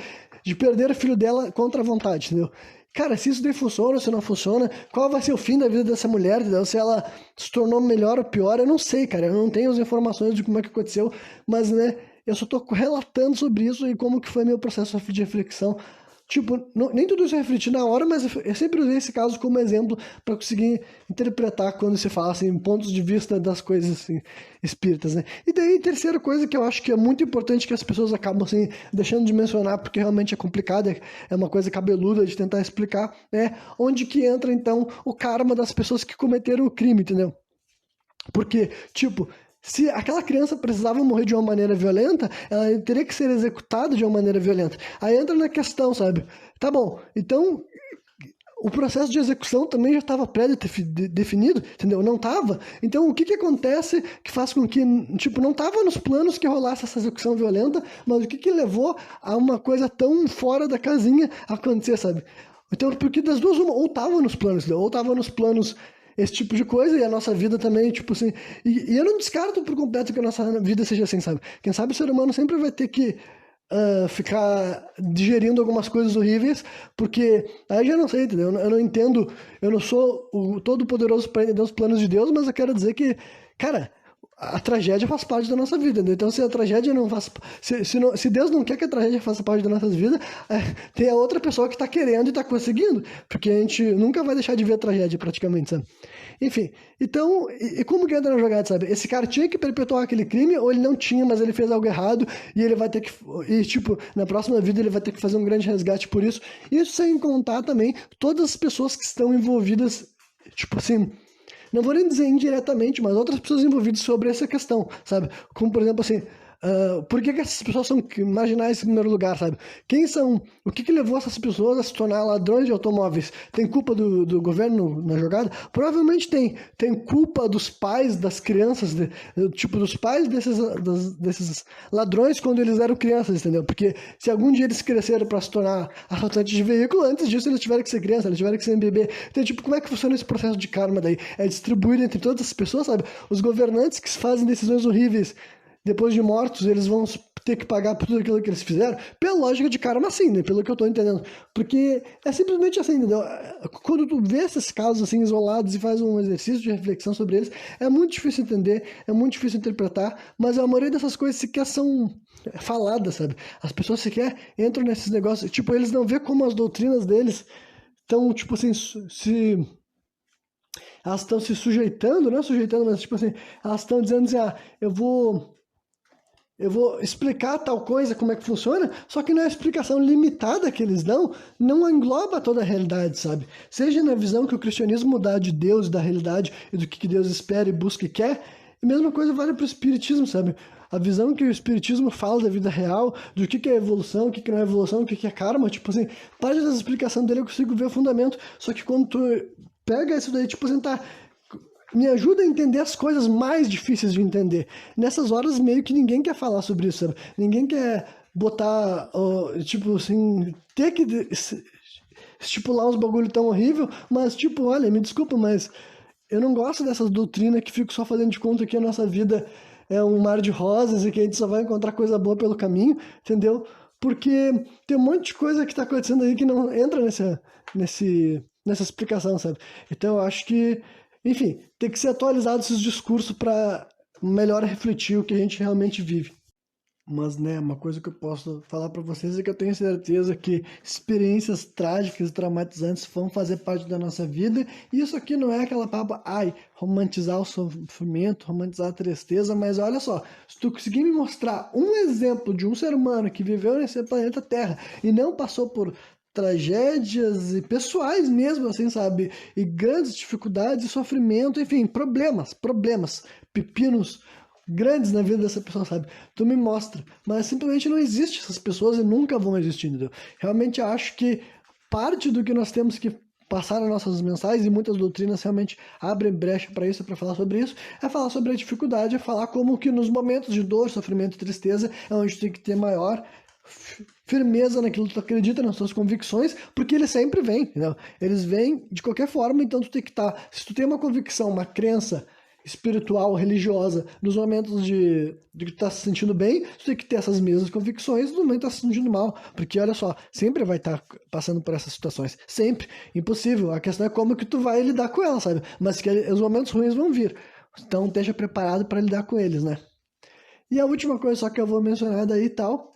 perder o filho dela contra a vontade, entendeu? Cara, se isso daí funciona ou se não funciona, qual vai ser o fim da vida dessa mulher, entendeu? Se ela se tornou melhor ou pior, eu não sei, cara. Eu não tenho as informações de como é que aconteceu, mas, né, eu só tô relatando sobre isso e como que foi meu processo de reflexão. Tipo, nem tudo isso eu refleti na hora, mas eu sempre usei esse caso como exemplo para conseguir interpretar quando se fala, assim, pontos de vista das coisas, assim, espíritas, né? E daí, terceira coisa que eu acho que é muito importante que as pessoas acabam, assim, deixando de mencionar, porque realmente é complicado, é uma coisa cabeluda de tentar explicar, né? Onde que entra, então, o karma das pessoas que cometeram o crime, entendeu? Porque, tipo, se aquela criança precisava morrer de uma maneira violenta, ela teria que ser executada de uma maneira violenta. Aí entra na questão, sabe? Tá bom, então o processo de execução também já estava pré-definido, entendeu? Não estava. Então, o que que acontece que faz com que, tipo, não estava nos planos que rolasse essa execução violenta, mas o que que levou a uma coisa tão fora da casinha acontecer, sabe? Então, porque das duas, uma, ou estava nos planos, entendeu? Ou estava nos planos esse tipo de coisa, e a nossa vida também, tipo assim. E eu não descarto por completo que a nossa vida seja assim, sabe? Quem sabe o ser humano sempre vai ter que ficar digerindo algumas coisas horríveis, porque aí já não sei, entendeu? Eu não entendo, eu não sou o todo-poderoso para entender os planos de Deus, mas eu quero dizer que, cara, a tragédia faz parte da nossa vida, entendeu? Então, se a tragédia não faz. Se Deus não quer que a tragédia faça parte da nossa vida, tem a outra pessoa que está querendo e está conseguindo, porque a gente nunca vai deixar de ver a tragédia, praticamente, sabe? Enfim, então, e como que entra na jogada, sabe? Esse cara tinha que perpetuar aquele crime ou ele não tinha, mas ele fez algo errado e ele vai ter que. E, tipo, na próxima vida ele vai ter que fazer um grande resgate por isso. Isso sem contar também todas as pessoas que estão envolvidas, tipo assim. Não vou nem dizer indiretamente, mas outras pessoas envolvidas sobre essa questão, sabe? Como, por exemplo, assim, por que essas pessoas são marginais em primeiro lugar, sabe? Quem são? O que levou essas pessoas a se tornar ladrões de automóveis? Tem culpa do governo na jogada? Provavelmente tem. Tem culpa dos pais das crianças, tipo, dos pais desses ladrões quando eles eram crianças, entendeu? Porque se algum dia eles cresceram para se tornar assaltantes de veículo, antes disso eles tiveram que ser criança, eles tiveram que ser bebê. Então, tipo, como é que funciona esse processo de karma daí? É distribuído entre todas as pessoas, sabe? Os governantes que fazem decisões horríveis depois de mortos, eles vão ter que pagar por tudo aquilo que eles fizeram, pela lógica de karma, assim, né? Pelo que eu tô entendendo. Porque é simplesmente assim, entendeu? Quando tu vê esses casos assim isolados e faz um exercício de reflexão sobre eles, é muito difícil entender, é muito difícil interpretar, mas a maioria dessas coisas sequer são faladas, sabe? As pessoas sequer entram nesses negócios, tipo, eles não vê como as doutrinas deles estão, tipo assim, elas estão se sujeitando, não é sujeitando, mas tipo assim, elas estão dizendo assim, eu vou explicar tal coisa, como é que funciona, só que na explicação limitada que eles dão, não engloba toda a realidade, sabe? Seja na visão que o cristianismo dá de Deus, da realidade, e do que Deus espera e busca e quer, a mesma coisa vale para o espiritismo, sabe? A visão que o espiritismo fala da vida real, do que é evolução, o que não é evolução, o que é karma, tipo assim, parte das explicações dele eu consigo ver o fundamento, só que quando tu pega isso daí, tipo assim, tá, me ajuda a entender as coisas mais difíceis de entender. Nessas horas, meio que ninguém quer falar sobre isso, sabe? Ninguém quer botar, tipo assim, ter que estipular uns bagulho tão horrível, mas, tipo, olha, me desculpa, mas eu não gosto dessas doutrinas que ficam só fazendo de conta que a nossa vida é um mar de rosas e que a gente só vai encontrar coisa boa pelo caminho, entendeu? Porque tem um monte de coisa que tá acontecendo aí que não entra nessa explicação, sabe? Então eu acho que Enfim, tem que ser atualizado esses discursos para melhor refletir o que a gente realmente vive. Mas, né, uma coisa que eu posso falar para vocês é que eu tenho certeza que experiências trágicas e traumatizantes vão fazer parte da nossa vida. E isso aqui não é aquela papo, romantizar o sofrimento, romantizar a tristeza, mas olha só, se tu conseguir me mostrar um exemplo de um ser humano que viveu nesse planeta Terra e não passou por tragédias e pessoais mesmo, assim, sabe? E grandes dificuldades e sofrimento, enfim, problemas, pepinos grandes na vida dessa pessoa, sabe? Tu me mostra. Mas simplesmente não existe essas pessoas e nunca vão existir, entendeu? Realmente acho que parte do que nós temos que passar nas nossas mensagens, e muitas doutrinas realmente abrem brecha para isso, para falar sobre isso, é falar sobre a dificuldade, é falar como que nos momentos de dor, sofrimento e tristeza é onde tem que ter maior firmeza naquilo que tu acredita, nas suas convicções, porque eles sempre vêm, entendeu? Eles vêm de qualquer forma, então tu tem que estar... Se tu tem uma convicção, uma crença espiritual, religiosa, nos momentos de que tu tá se sentindo bem, tu tem que ter essas mesmas convicções no momento que tá se sentindo mal, porque olha só, sempre vai estar passando por essas situações, sempre, impossível, a questão é como que tu vai lidar com elas, sabe, mas que os momentos ruins vão vir, então esteja preparado para lidar com eles, né. E a última coisa só que eu vou mencionar daí e tal,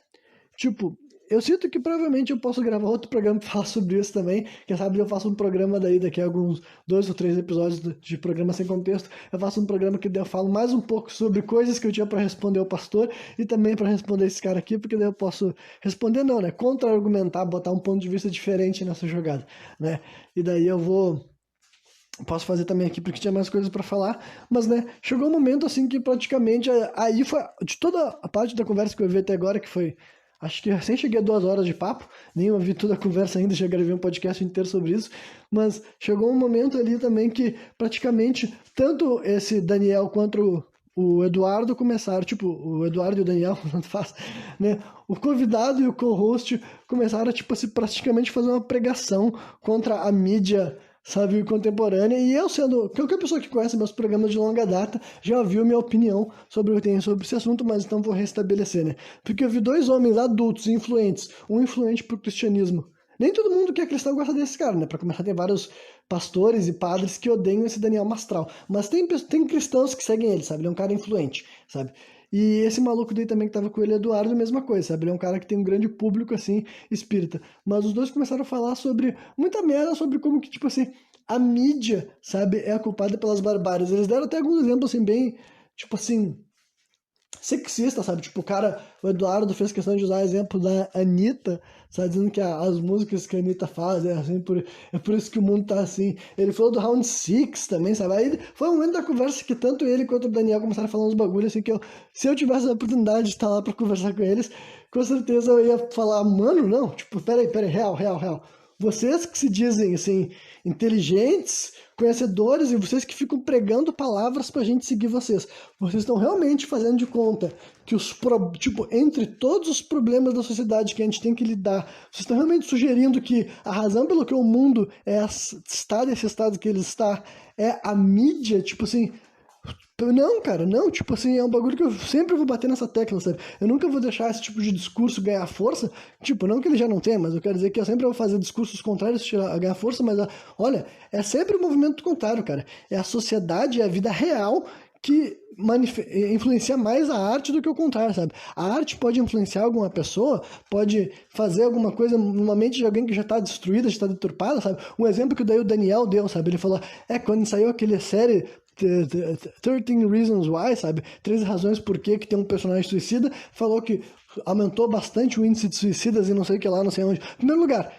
tipo, eu sinto que provavelmente eu posso gravar outro programa para falar sobre isso também. Quem sabe eu faço um programa daí daqui a alguns 2 ou 3 episódios de programa sem contexto. Eu faço um programa que daí eu falo mais um pouco sobre coisas que eu tinha para responder ao pastor e também para responder esse cara aqui, porque daí eu posso responder não, né? Contra-argumentar, botar um ponto de vista diferente nessa jogada, né? E daí eu posso fazer também aqui porque tinha mais coisas para falar, mas né, chegou um momento assim que praticamente aí foi de toda a parte da conversa que eu vi até agora, que foi, acho que recém cheguei a 2 horas de papo, nem ouvi toda a conversa ainda, já gravei um podcast inteiro sobre isso, mas chegou um momento ali também que praticamente tanto esse Daniel quanto o Eduardo começaram, tipo, o Eduardo e o Daniel, tanto faz, né? O convidado e o co-host começaram, tipo, a se praticamente fazer uma pregação contra a mídia, sabe, contemporânea, e eu sendo, qualquer pessoa que conhece meus programas de longa data já viu minha opinião sobre o que eu tenho sobre esse assunto, mas então vou restabelecer, né? Porque eu vi 2 homens adultos e influentes, um influente pro cristianismo. Nem todo mundo que é cristão gosta desse cara, né? Pra começar, tem vários pastores e padres que odeiam esse Daniel Mastral, mas tem cristãos que seguem ele, sabe? Ele é um cara influente, sabe? E esse maluco daí também que tava com ele, Eduardo, a mesma coisa, sabe? Ele é um cara que tem um grande público, assim, espírita. Mas os dois começaram a falar sobre muita merda, sobre como que, tipo assim, a mídia, sabe, é a culpada pelas barbáries. Eles deram até alguns exemplos, assim, bem, tipo assim, sexista, sabe? Tipo, o Eduardo fez questão de usar o exemplo da Anitta, sabe? Dizendo que as músicas que a Anitta faz é por isso que o mundo tá assim. Ele falou do Round Six também, sabe? Aí foi um momento da conversa que tanto ele quanto o Daniel começaram a falar uns bagulhos assim que se eu tivesse a oportunidade de estar lá pra conversar com eles, com certeza eu ia falar, mano, não, tipo, peraí, real. Vocês que se dizem, assim, inteligentes, conhecedores, e vocês que ficam pregando palavras pra gente seguir vocês. Vocês estão realmente fazendo de conta que entre todos os problemas da sociedade que a gente tem que lidar, vocês estão realmente sugerindo que a razão pelo que o mundo está nesse estado que ele está é a mídia, tipo assim... Não, cara, não, tipo assim, é um bagulho que eu sempre vou bater nessa tecla, sabe? Eu nunca vou deixar esse tipo de discurso ganhar força, tipo, não que ele já não tenha, mas eu quero dizer que eu sempre vou fazer discursos contrários a ganhar força, mas olha, é sempre o movimento contrário, cara. É a sociedade, é a vida real que influencia mais a arte do que o contrário, sabe? A arte pode influenciar alguma pessoa, pode fazer alguma coisa numa mente de alguém que já tá destruída, já está deturpada, sabe? Um exemplo que daí o Daniel deu, sabe? Ele falou, quando saiu aquele série 13 Reasons Why, sabe? 13 razões por que tem um personagem suicida, falou que aumentou bastante o índice de suicidas e não sei o que lá, não sei onde. Em primeiro lugar,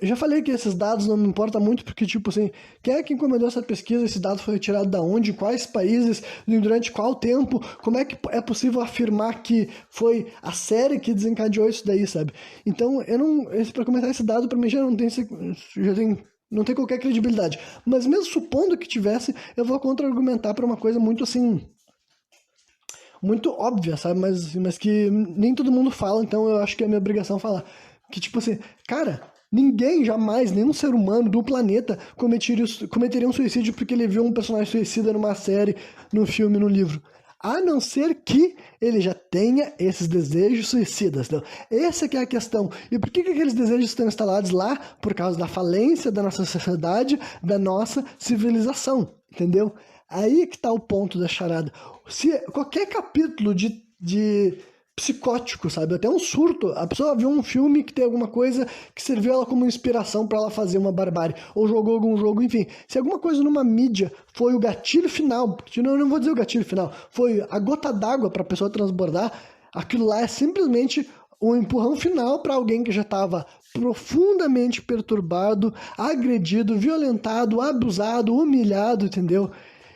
já falei que esses dados não me importam muito, porque, tipo assim, quem é que encomendou essa pesquisa? Esse dado foi retirado da onde? Em quais países? Durante qual tempo? Como é que é possível afirmar que foi a série que desencadeou isso daí, sabe? Então, pra começar, esse dado pra mim não tem qualquer credibilidade. Mas mesmo supondo que tivesse, eu vou contra-argumentar para uma coisa muito assim... muito óbvia, sabe? Mas que nem todo mundo fala, então eu acho que é minha obrigação falar. Que tipo assim, cara, ninguém jamais, nenhum ser humano do planeta cometeria um suicídio porque ele viu um personagem suicida numa série, num filme, num livro. A não ser que ele já tenha esses desejos suicidas. Então, essa que é a questão. E por que aqueles desejos estão instalados lá? Por causa da falência da nossa sociedade, da nossa civilização. entendeu? Aí que tá o ponto da charada. Se qualquer capítulo de psicótico, sabe? Até um surto. A pessoa viu um filme que tem alguma coisa que serviu ela como inspiração para ela fazer uma barbárie, ou jogou algum jogo, enfim. Se alguma coisa numa mídia foi o gatilho final, eu não vou dizer o gatilho final, foi a gota d'água para a pessoa transbordar, aquilo lá é simplesmente um empurrão final para alguém que já estava profundamente perturbado, agredido, violentado, abusado, humilhado, entendeu?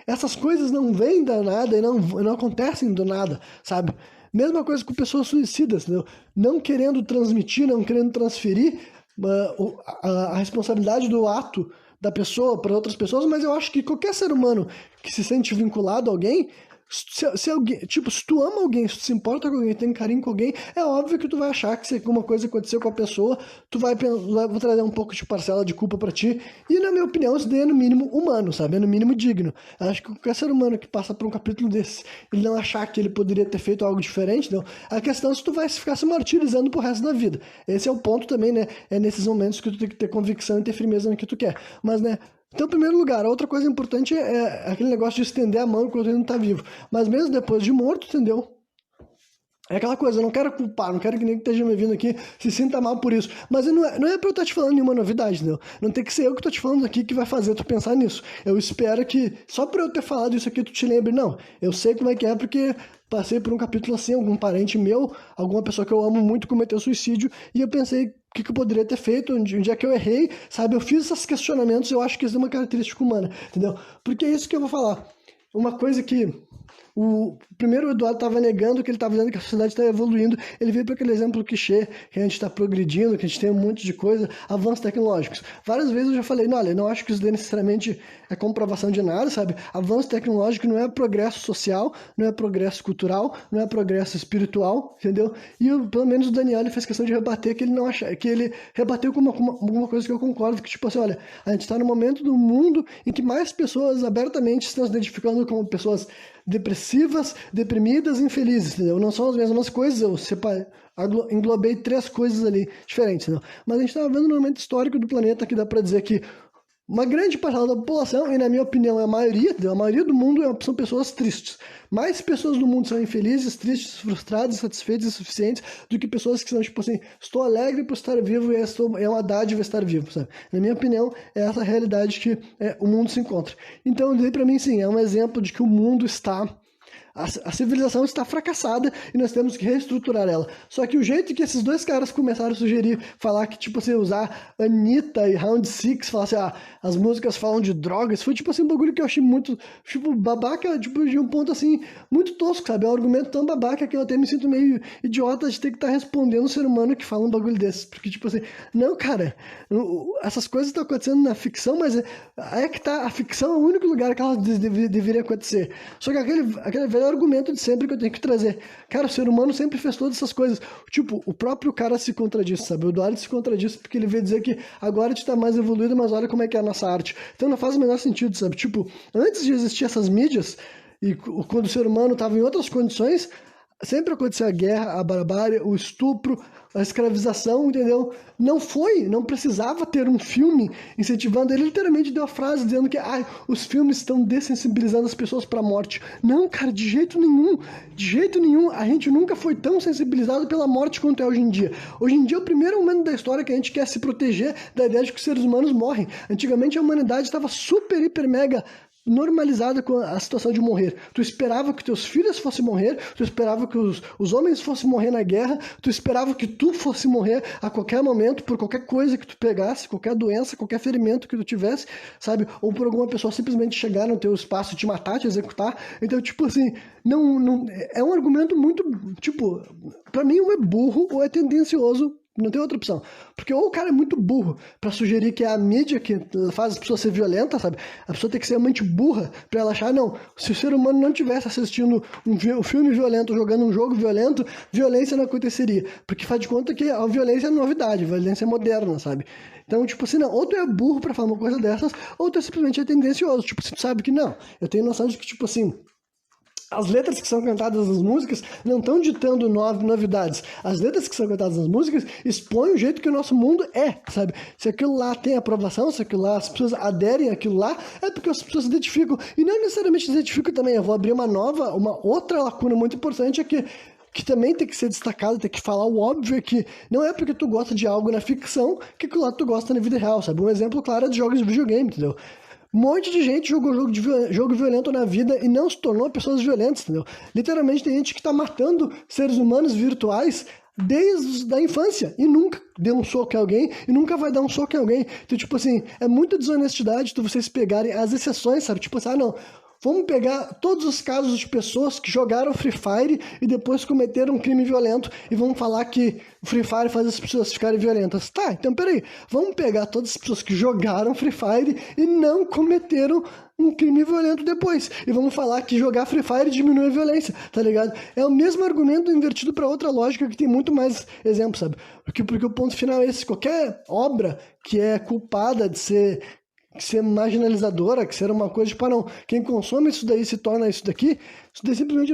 Essas coisas não vêm da nada e não acontecem do nada, sabe? Mesma coisa com pessoas suicidas, entendeu? Não querendo transmitir, não querendo transferir a responsabilidade do ato da pessoa para outras pessoas, mas eu acho que qualquer ser humano que se sente vinculado a alguém, se alguém, tipo, se tu ama alguém, se tu se importa com alguém, tem carinho com alguém, é óbvio que tu vai achar que se alguma coisa aconteceu com a pessoa, tu vai trazer um pouco de parcela de culpa pra ti, e na minha opinião isso daí é no mínimo humano, sabe, é no mínimo digno. Eu acho que qualquer ser humano que passa por um capítulo desse, ele não achar que ele poderia ter feito algo diferente, não, a questão é se tu vai ficar se martirizando pro resto da vida. Esse é o ponto também, né, é nesses momentos que tu tem que ter convicção e ter firmeza no que tu quer, mas, né, então, em primeiro lugar, a outra coisa importante é aquele negócio de estender a mão quando ele não tá vivo. Mas mesmo depois de morto, entendeu? É aquela coisa, eu não quero culpar, não quero que ninguém que esteja me vindo aqui se sinta mal por isso. Mas não é pra eu estar te falando nenhuma novidade, entendeu? Não tem que ser eu que tô te falando aqui que vai fazer tu pensar nisso. Eu espero que, só por eu ter falado isso aqui, tu te lembre. Não, eu sei como é que é, porque passei por um capítulo assim, algum parente meu, alguma pessoa que eu amo muito cometeu suicídio, e eu pensei o que eu poderia ter feito, onde é que eu errei, sabe? Eu fiz esses questionamentos, eu acho que isso é uma característica humana, entendeu? Porque é isso que eu vou falar. Uma coisa que primeiro o Eduardo estava negando que ele estava dizendo que a sociedade está evoluindo, ele veio para aquele exemplo clichê, que a gente está progredindo, que a gente tem um monte de coisa, avanços tecnológicos. Várias vezes eu já falei, não, olha, não acho que isso daí necessariamente é comprovação de nada, sabe? Avanço tecnológico não é progresso social, não é progresso cultural, não é progresso espiritual, entendeu? E pelo menos o Daniel ele fez questão de rebater que ele não acha, que ele rebateu com alguma coisa que eu concordo, que tipo assim, olha, a gente está no momento do mundo em que mais pessoas abertamente estão se identificando como pessoas depressivas, deprimidas, infelizes, entendeu? Não são as mesmas coisas, eu englobei 3 coisas ali diferentes, entendeu? Mas a gente está vendo no momento histórico do planeta que dá para dizer que uma grande parcela da população, e na minha opinião é a maioria do mundo são pessoas tristes. Mais pessoas do mundo são infelizes, tristes, frustradas, insatisfeitas e insuficientes do que pessoas que são tipo assim, estou alegre por estar vivo e é uma dádiva estar vivo, sabe? Na minha opinião, é essa a realidade que o mundo se encontra. Então, para mim, sim, é um exemplo de que o mundo está... A civilização está fracassada e nós temos que reestruturar ela. Só que o jeito que esses 2 caras começaram a sugerir, falar que, tipo assim, usar Anitta e Round Six, falar assim, as músicas falam de drogas, foi, tipo assim, um bagulho que eu achei muito, tipo, babaca, tipo, de um ponto, assim, muito tosco, sabe? É um argumento tão babaca que eu até me sinto meio idiota de ter que estar respondendo um ser humano que fala um bagulho desse. Porque, tipo assim, não, cara, essas coisas estão acontecendo na ficção, mas é que tá, a ficção é o único lugar que elas deveriam acontecer. Só que aquele velho argumento de sempre que eu tenho que trazer. Cara, o ser humano sempre fez todas essas coisas. Tipo, o próprio cara se contradiz, sabe? O Eduardo se contradiz porque ele veio dizer que agora a gente tá mais evoluído, mas olha como é que é a nossa arte. Então não faz o menor sentido, sabe? Tipo, antes de existir essas mídias, e quando o ser humano estava em outras condições, sempre aconteceu a guerra, a barbárie, o estupro, a escravização, entendeu? Não precisava ter um filme incentivando. Ele literalmente deu a frase dizendo que os filmes estão dessensibilizando as pessoas para a morte. Não, cara, de jeito nenhum. De jeito nenhum. A gente nunca foi tão sensibilizado pela morte quanto é hoje em dia. Hoje em dia é o primeiro momento da história que a gente quer se proteger da ideia de que os seres humanos morrem. Antigamente a humanidade estava super, hiper, mega normalizada com a situação de morrer. Tu esperava que teus filhos fossem morrer, tu esperava que os homens fossem morrer na guerra, tu esperava que tu fosse morrer a qualquer momento, por qualquer coisa que tu pegasse, qualquer doença, qualquer ferimento que tu tivesse, sabe? Ou por alguma pessoa simplesmente chegar no teu espaço, te matar, te executar. Então, tipo assim, não é um argumento muito, tipo, pra mim ou é burro ou é tendencioso. Não tem outra opção. Porque ou o cara é muito burro pra sugerir que é a mídia que faz as pessoas ser violentas, sabe? A pessoa tem que ser muito burra pra ela achar, não, se o ser humano não tivesse assistindo um filme violento, jogando um jogo violento, violência não aconteceria. Porque faz de conta que a violência é novidade, a violência é moderna, sabe? Então, tipo assim, não, ou tu é burro pra falar uma coisa dessas, ou tu simplesmente é tendencioso. Tipo, você sabe que não. Eu tenho noção de que, tipo assim, As letras que são cantadas nas músicas não estão ditando novidades. As letras que são cantadas nas músicas expõem o jeito que o nosso mundo é, sabe? Se aquilo lá tem aprovação, se aquilo lá, as pessoas aderem àquilo lá, é porque as pessoas se identificam. E não necessariamente se identificam também. Eu vou abrir uma outra lacuna muito importante, é que também tem que ser destacado, tem que falar o óbvio, é que não é porque tu gosta de algo na ficção que aquilo lá tu gosta na vida real, sabe? Um exemplo claro é de jogos de videogame, entendeu? Um monte de gente jogou jogo violento na vida e não se tornou pessoas violentas, entendeu? Literalmente tem gente que tá matando seres humanos virtuais desde a infância e nunca deu um soco em alguém e nunca vai dar um soco em alguém. Então, tipo assim, é muita desonestidade vocês pegarem as exceções, sabe? Tipo assim, não... Vamos pegar todos os casos de pessoas que jogaram Free Fire e depois cometeram um crime violento e vamos falar que o Free Fire faz as pessoas ficarem violentas. Tá, então peraí. Vamos pegar todas as pessoas que jogaram Free Fire e não cometeram um crime violento depois. E vamos falar que jogar Free Fire diminui a violência, tá ligado? É o mesmo argumento invertido para outra lógica que tem muito mais exemplos, sabe? Porque o ponto final é esse. Qualquer obra que é culpada de ser marginalizadora, que ser uma coisa, tipo, não, quem consome isso daí se torna isso daqui, isso daí simplesmente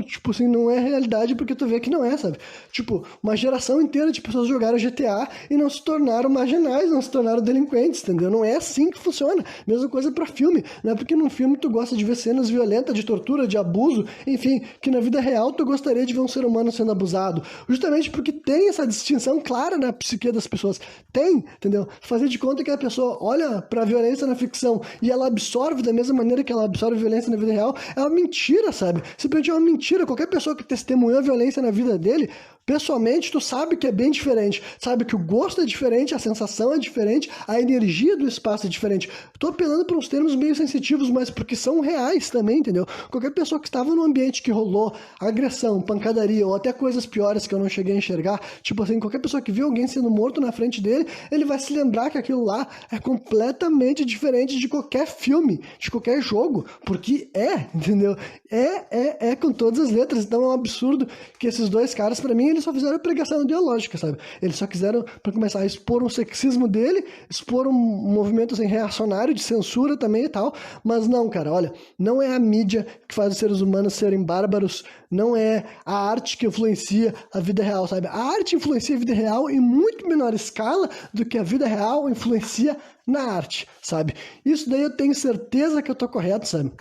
tipo assim, não é realidade porque tu vê que não é, sabe? Tipo, uma geração inteira de pessoas jogaram GTA e não se tornaram marginais, não se tornaram delinquentes, entendeu? Não é assim que funciona. Mesma coisa pra filme. Não é porque num filme tu gosta de ver cenas violentas, de tortura, de abuso, enfim, que na vida real tu gostaria de ver um ser humano sendo abusado. Justamente porque tem essa distinção clara na psique das pessoas. Tem, entendeu? Fazer de conta que a pessoa olha pra violência na ficção e ela absorve da mesma maneira que ela absorve violência na vida real, é uma mentira, sabe? Simplesmente é uma mentira. Qualquer pessoa que testemunhou a violência na vida dele, pessoalmente, tu sabe que é bem diferente. Sabe que o gosto é diferente, a sensação é diferente, a energia do espaço é diferente. Tô apelando para uns termos meio sensitivos, mas porque são reais também, entendeu? Qualquer pessoa que estava num ambiente que rolou agressão, pancadaria ou até coisas piores que eu não cheguei a enxergar, tipo assim, qualquer pessoa que viu alguém sendo morto na frente dele, ele vai se lembrar que aquilo lá é completamente diferente de qualquer filme, de qualquer jogo, porque entendeu? É com todas as letras. Então é um absurdo que esses dois caras, pra mim, eles só fizeram pregação ideológica, sabe? Eles só quiseram, pra começar, expor um sexismo dele, expor um movimento assim, reacionário, de censura também e tal, mas não, cara, olha, não é a mídia que faz os seres humanos serem bárbaros, não é a arte que influencia a vida real, sabe? A arte influencia a vida real em muito menor escala do que a vida real influencia na arte, sabe? Isso daí eu tenho certeza que eu tô correto, sabe?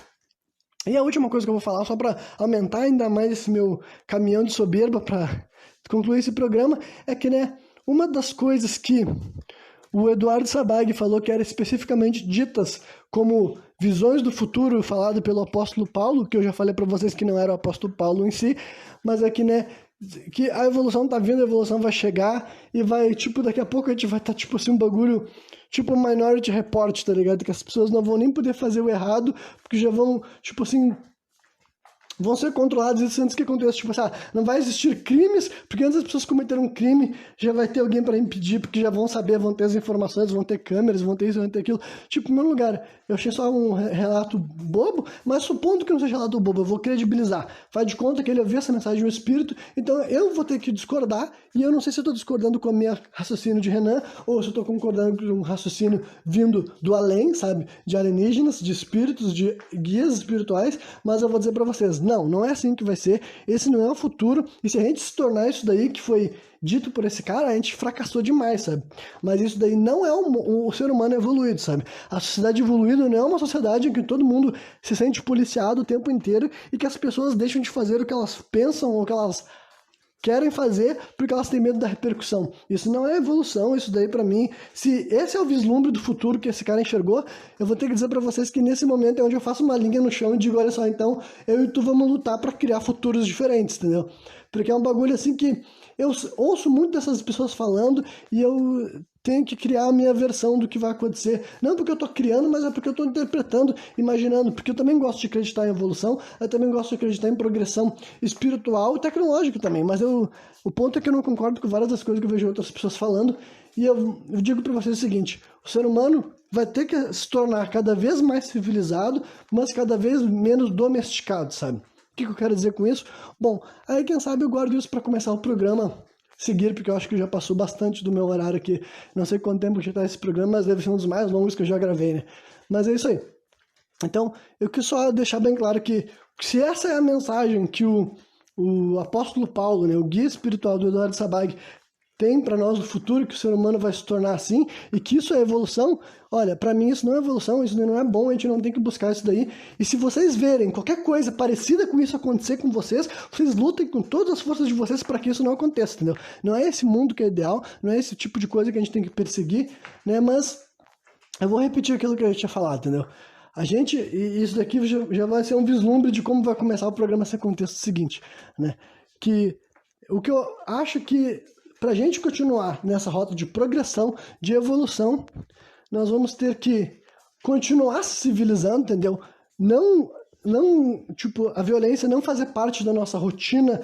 E a última coisa que eu vou falar, só para aumentar ainda mais esse meu caminhão de soberba para concluir esse programa, é que, né, uma das coisas que o Eduardo Sabag falou que eram especificamente ditas como visões do futuro falado pelo apóstolo Paulo, que eu já falei para vocês que não era o apóstolo Paulo em si, mas é que, né, que a evolução tá vindo, a evolução vai chegar e vai, tipo, daqui a pouco a gente vai estar, tipo assim, um bagulho, tipo Minority Report, tá ligado? Que as pessoas não vão nem poder fazer o errado, porque já vão, tipo assim, vão ser controlados isso antes que aconteça. Tipo assim, não vai existir crimes, porque antes as pessoas cometeram um crime, já vai ter alguém para impedir, porque já vão saber, vão ter as informações, vão ter câmeras, vão ter isso, vão ter aquilo. Tipo, no meu lugar, eu achei só um relato bobo, mas supondo que não seja relato bobo, eu vou credibilizar. Faz de conta que ele ouviu essa mensagem no espírito, então eu vou ter que discordar, e eu não sei se eu tô discordando com a minha raciocínio de Renan, ou se eu tô concordando com um raciocínio vindo do além, sabe? De alienígenas, de espíritos, de guias espirituais, mas eu vou dizer para vocês, não é assim que vai ser, esse não é o futuro, e se a gente se tornar isso daí que foi dito por esse cara, a gente fracassou demais, sabe? Mas isso daí não é o ser humano evoluído, sabe? A sociedade evoluída não é uma sociedade em que todo mundo se sente policiado o tempo inteiro e que as pessoas deixam de fazer o que elas pensam ou o que elas querem fazer porque elas têm medo da repercussão. Isso não é evolução, isso daí pra mim, se esse é o vislumbre do futuro que esse cara enxergou, eu vou ter que dizer pra vocês que nesse momento é onde eu faço uma linha no chão e digo, olha só, então eu e tu vamos lutar pra criar futuros diferentes, entendeu? Porque é um bagulho assim que eu ouço muito dessas pessoas falando e eu tenho que criar a minha versão do que vai acontecer. Não porque eu tô criando, mas é porque eu tô interpretando, imaginando. Porque eu também gosto de acreditar em evolução, eu também gosto de acreditar em progressão espiritual e tecnológica também. Mas o ponto é que eu não concordo com várias das coisas que eu vejo outras pessoas falando. E eu digo para vocês o seguinte, o ser humano vai ter que se tornar cada vez mais civilizado, mas cada vez menos domesticado, sabe? O que eu quero dizer com isso? Bom, aí quem sabe eu guardo isso para começar o programa seguir, porque eu acho que já passou bastante do meu horário aqui. Não sei quanto tempo já tá esse programa, mas deve ser um dos mais longos que eu já gravei, né? Mas é isso aí. Então, eu quis só deixar bem claro que Se essa é a mensagem que o apóstolo Paulo, né, o guia espiritual do Eduardo Sabag, tem para nós no futuro, que o ser humano vai se tornar assim, e que isso é evolução, olha, para mim isso não é evolução, isso não é bom, a gente não tem que buscar isso daí. E se vocês verem qualquer coisa parecida com isso acontecer com vocês, vocês lutem com todas as forças de vocês para que isso não aconteça, entendeu? Não é esse mundo que é ideal, não é esse tipo de coisa que a gente tem que perseguir, né? Mas eu vou repetir aquilo que eu tinha falado, entendeu? E isso daqui já vai ser um vislumbre de como vai começar o programa sem contexto seguinte, né? Que o que eu acho que para a gente continuar nessa rota de progressão, de evolução, nós vamos ter que continuar se civilizando, entendeu? Tipo, a violência não fazer parte da nossa rotina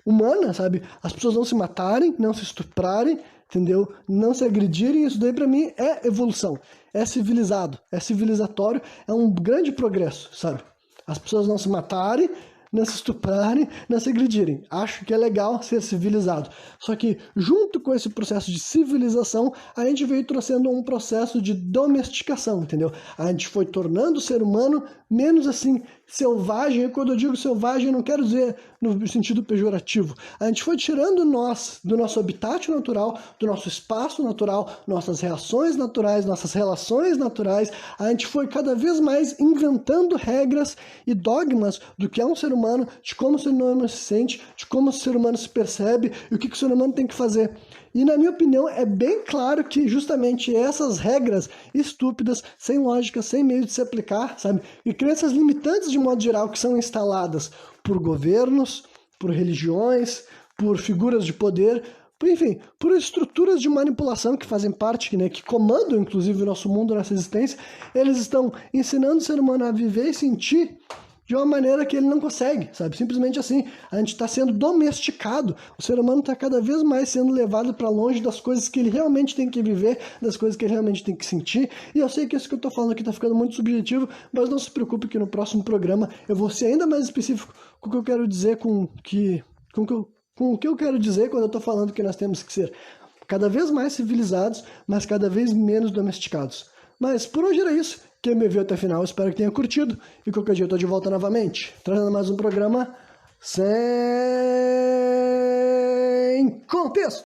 humana, sabe? As pessoas não se matarem, não se estuprarem, entendeu? Não se agredirem, isso daí para mim é evolução, é civilizado, é civilizatório, é um grande progresso, sabe? As pessoas não se matarem, não se estuprarem, não se agredirem. Acho que é legal ser civilizado. Só que, junto com esse processo de civilização, a gente veio trazendo um processo de domesticação, entendeu? A gente foi tornando o ser humano menos, assim, selvagem. E quando eu digo selvagem, eu não quero dizer no sentido pejorativo. A gente foi tirando nós do nosso habitat natural, do nosso espaço natural, nossas reações naturais, nossas relações naturais. A gente foi cada vez mais inventando regras e dogmas do que é um ser humano, de como o ser humano se sente, de como o ser humano se percebe e o que o ser humano tem que fazer. E, na minha opinião, é bem claro que justamente essas regras estúpidas, sem lógica, sem meio de se aplicar, sabe? E crenças limitantes, de modo geral, que são instaladas por governos, por religiões, por figuras de poder, enfim, por estruturas de manipulação que fazem parte, né, que comandam, inclusive, o nosso mundo, nossa existência, eles estão ensinando o ser humano a viver e sentir de uma maneira que ele não consegue, sabe? Simplesmente assim, a gente está sendo domesticado, o ser humano está cada vez mais sendo levado para longe das coisas que ele realmente tem que viver, das coisas que ele realmente tem que sentir, e eu sei que isso que eu estou falando aqui está ficando muito subjetivo, mas não se preocupe que no próximo programa eu vou ser ainda mais específico com o que eu quero dizer, com o que eu quero dizer quando eu estou falando que nós temos que ser cada vez mais civilizados, mas cada vez menos domesticados. Mas por hoje era isso. Quem me viu até o final, espero que tenha curtido. E qualquer dia eu tô de volta novamente, trazendo mais um programa sem contexto.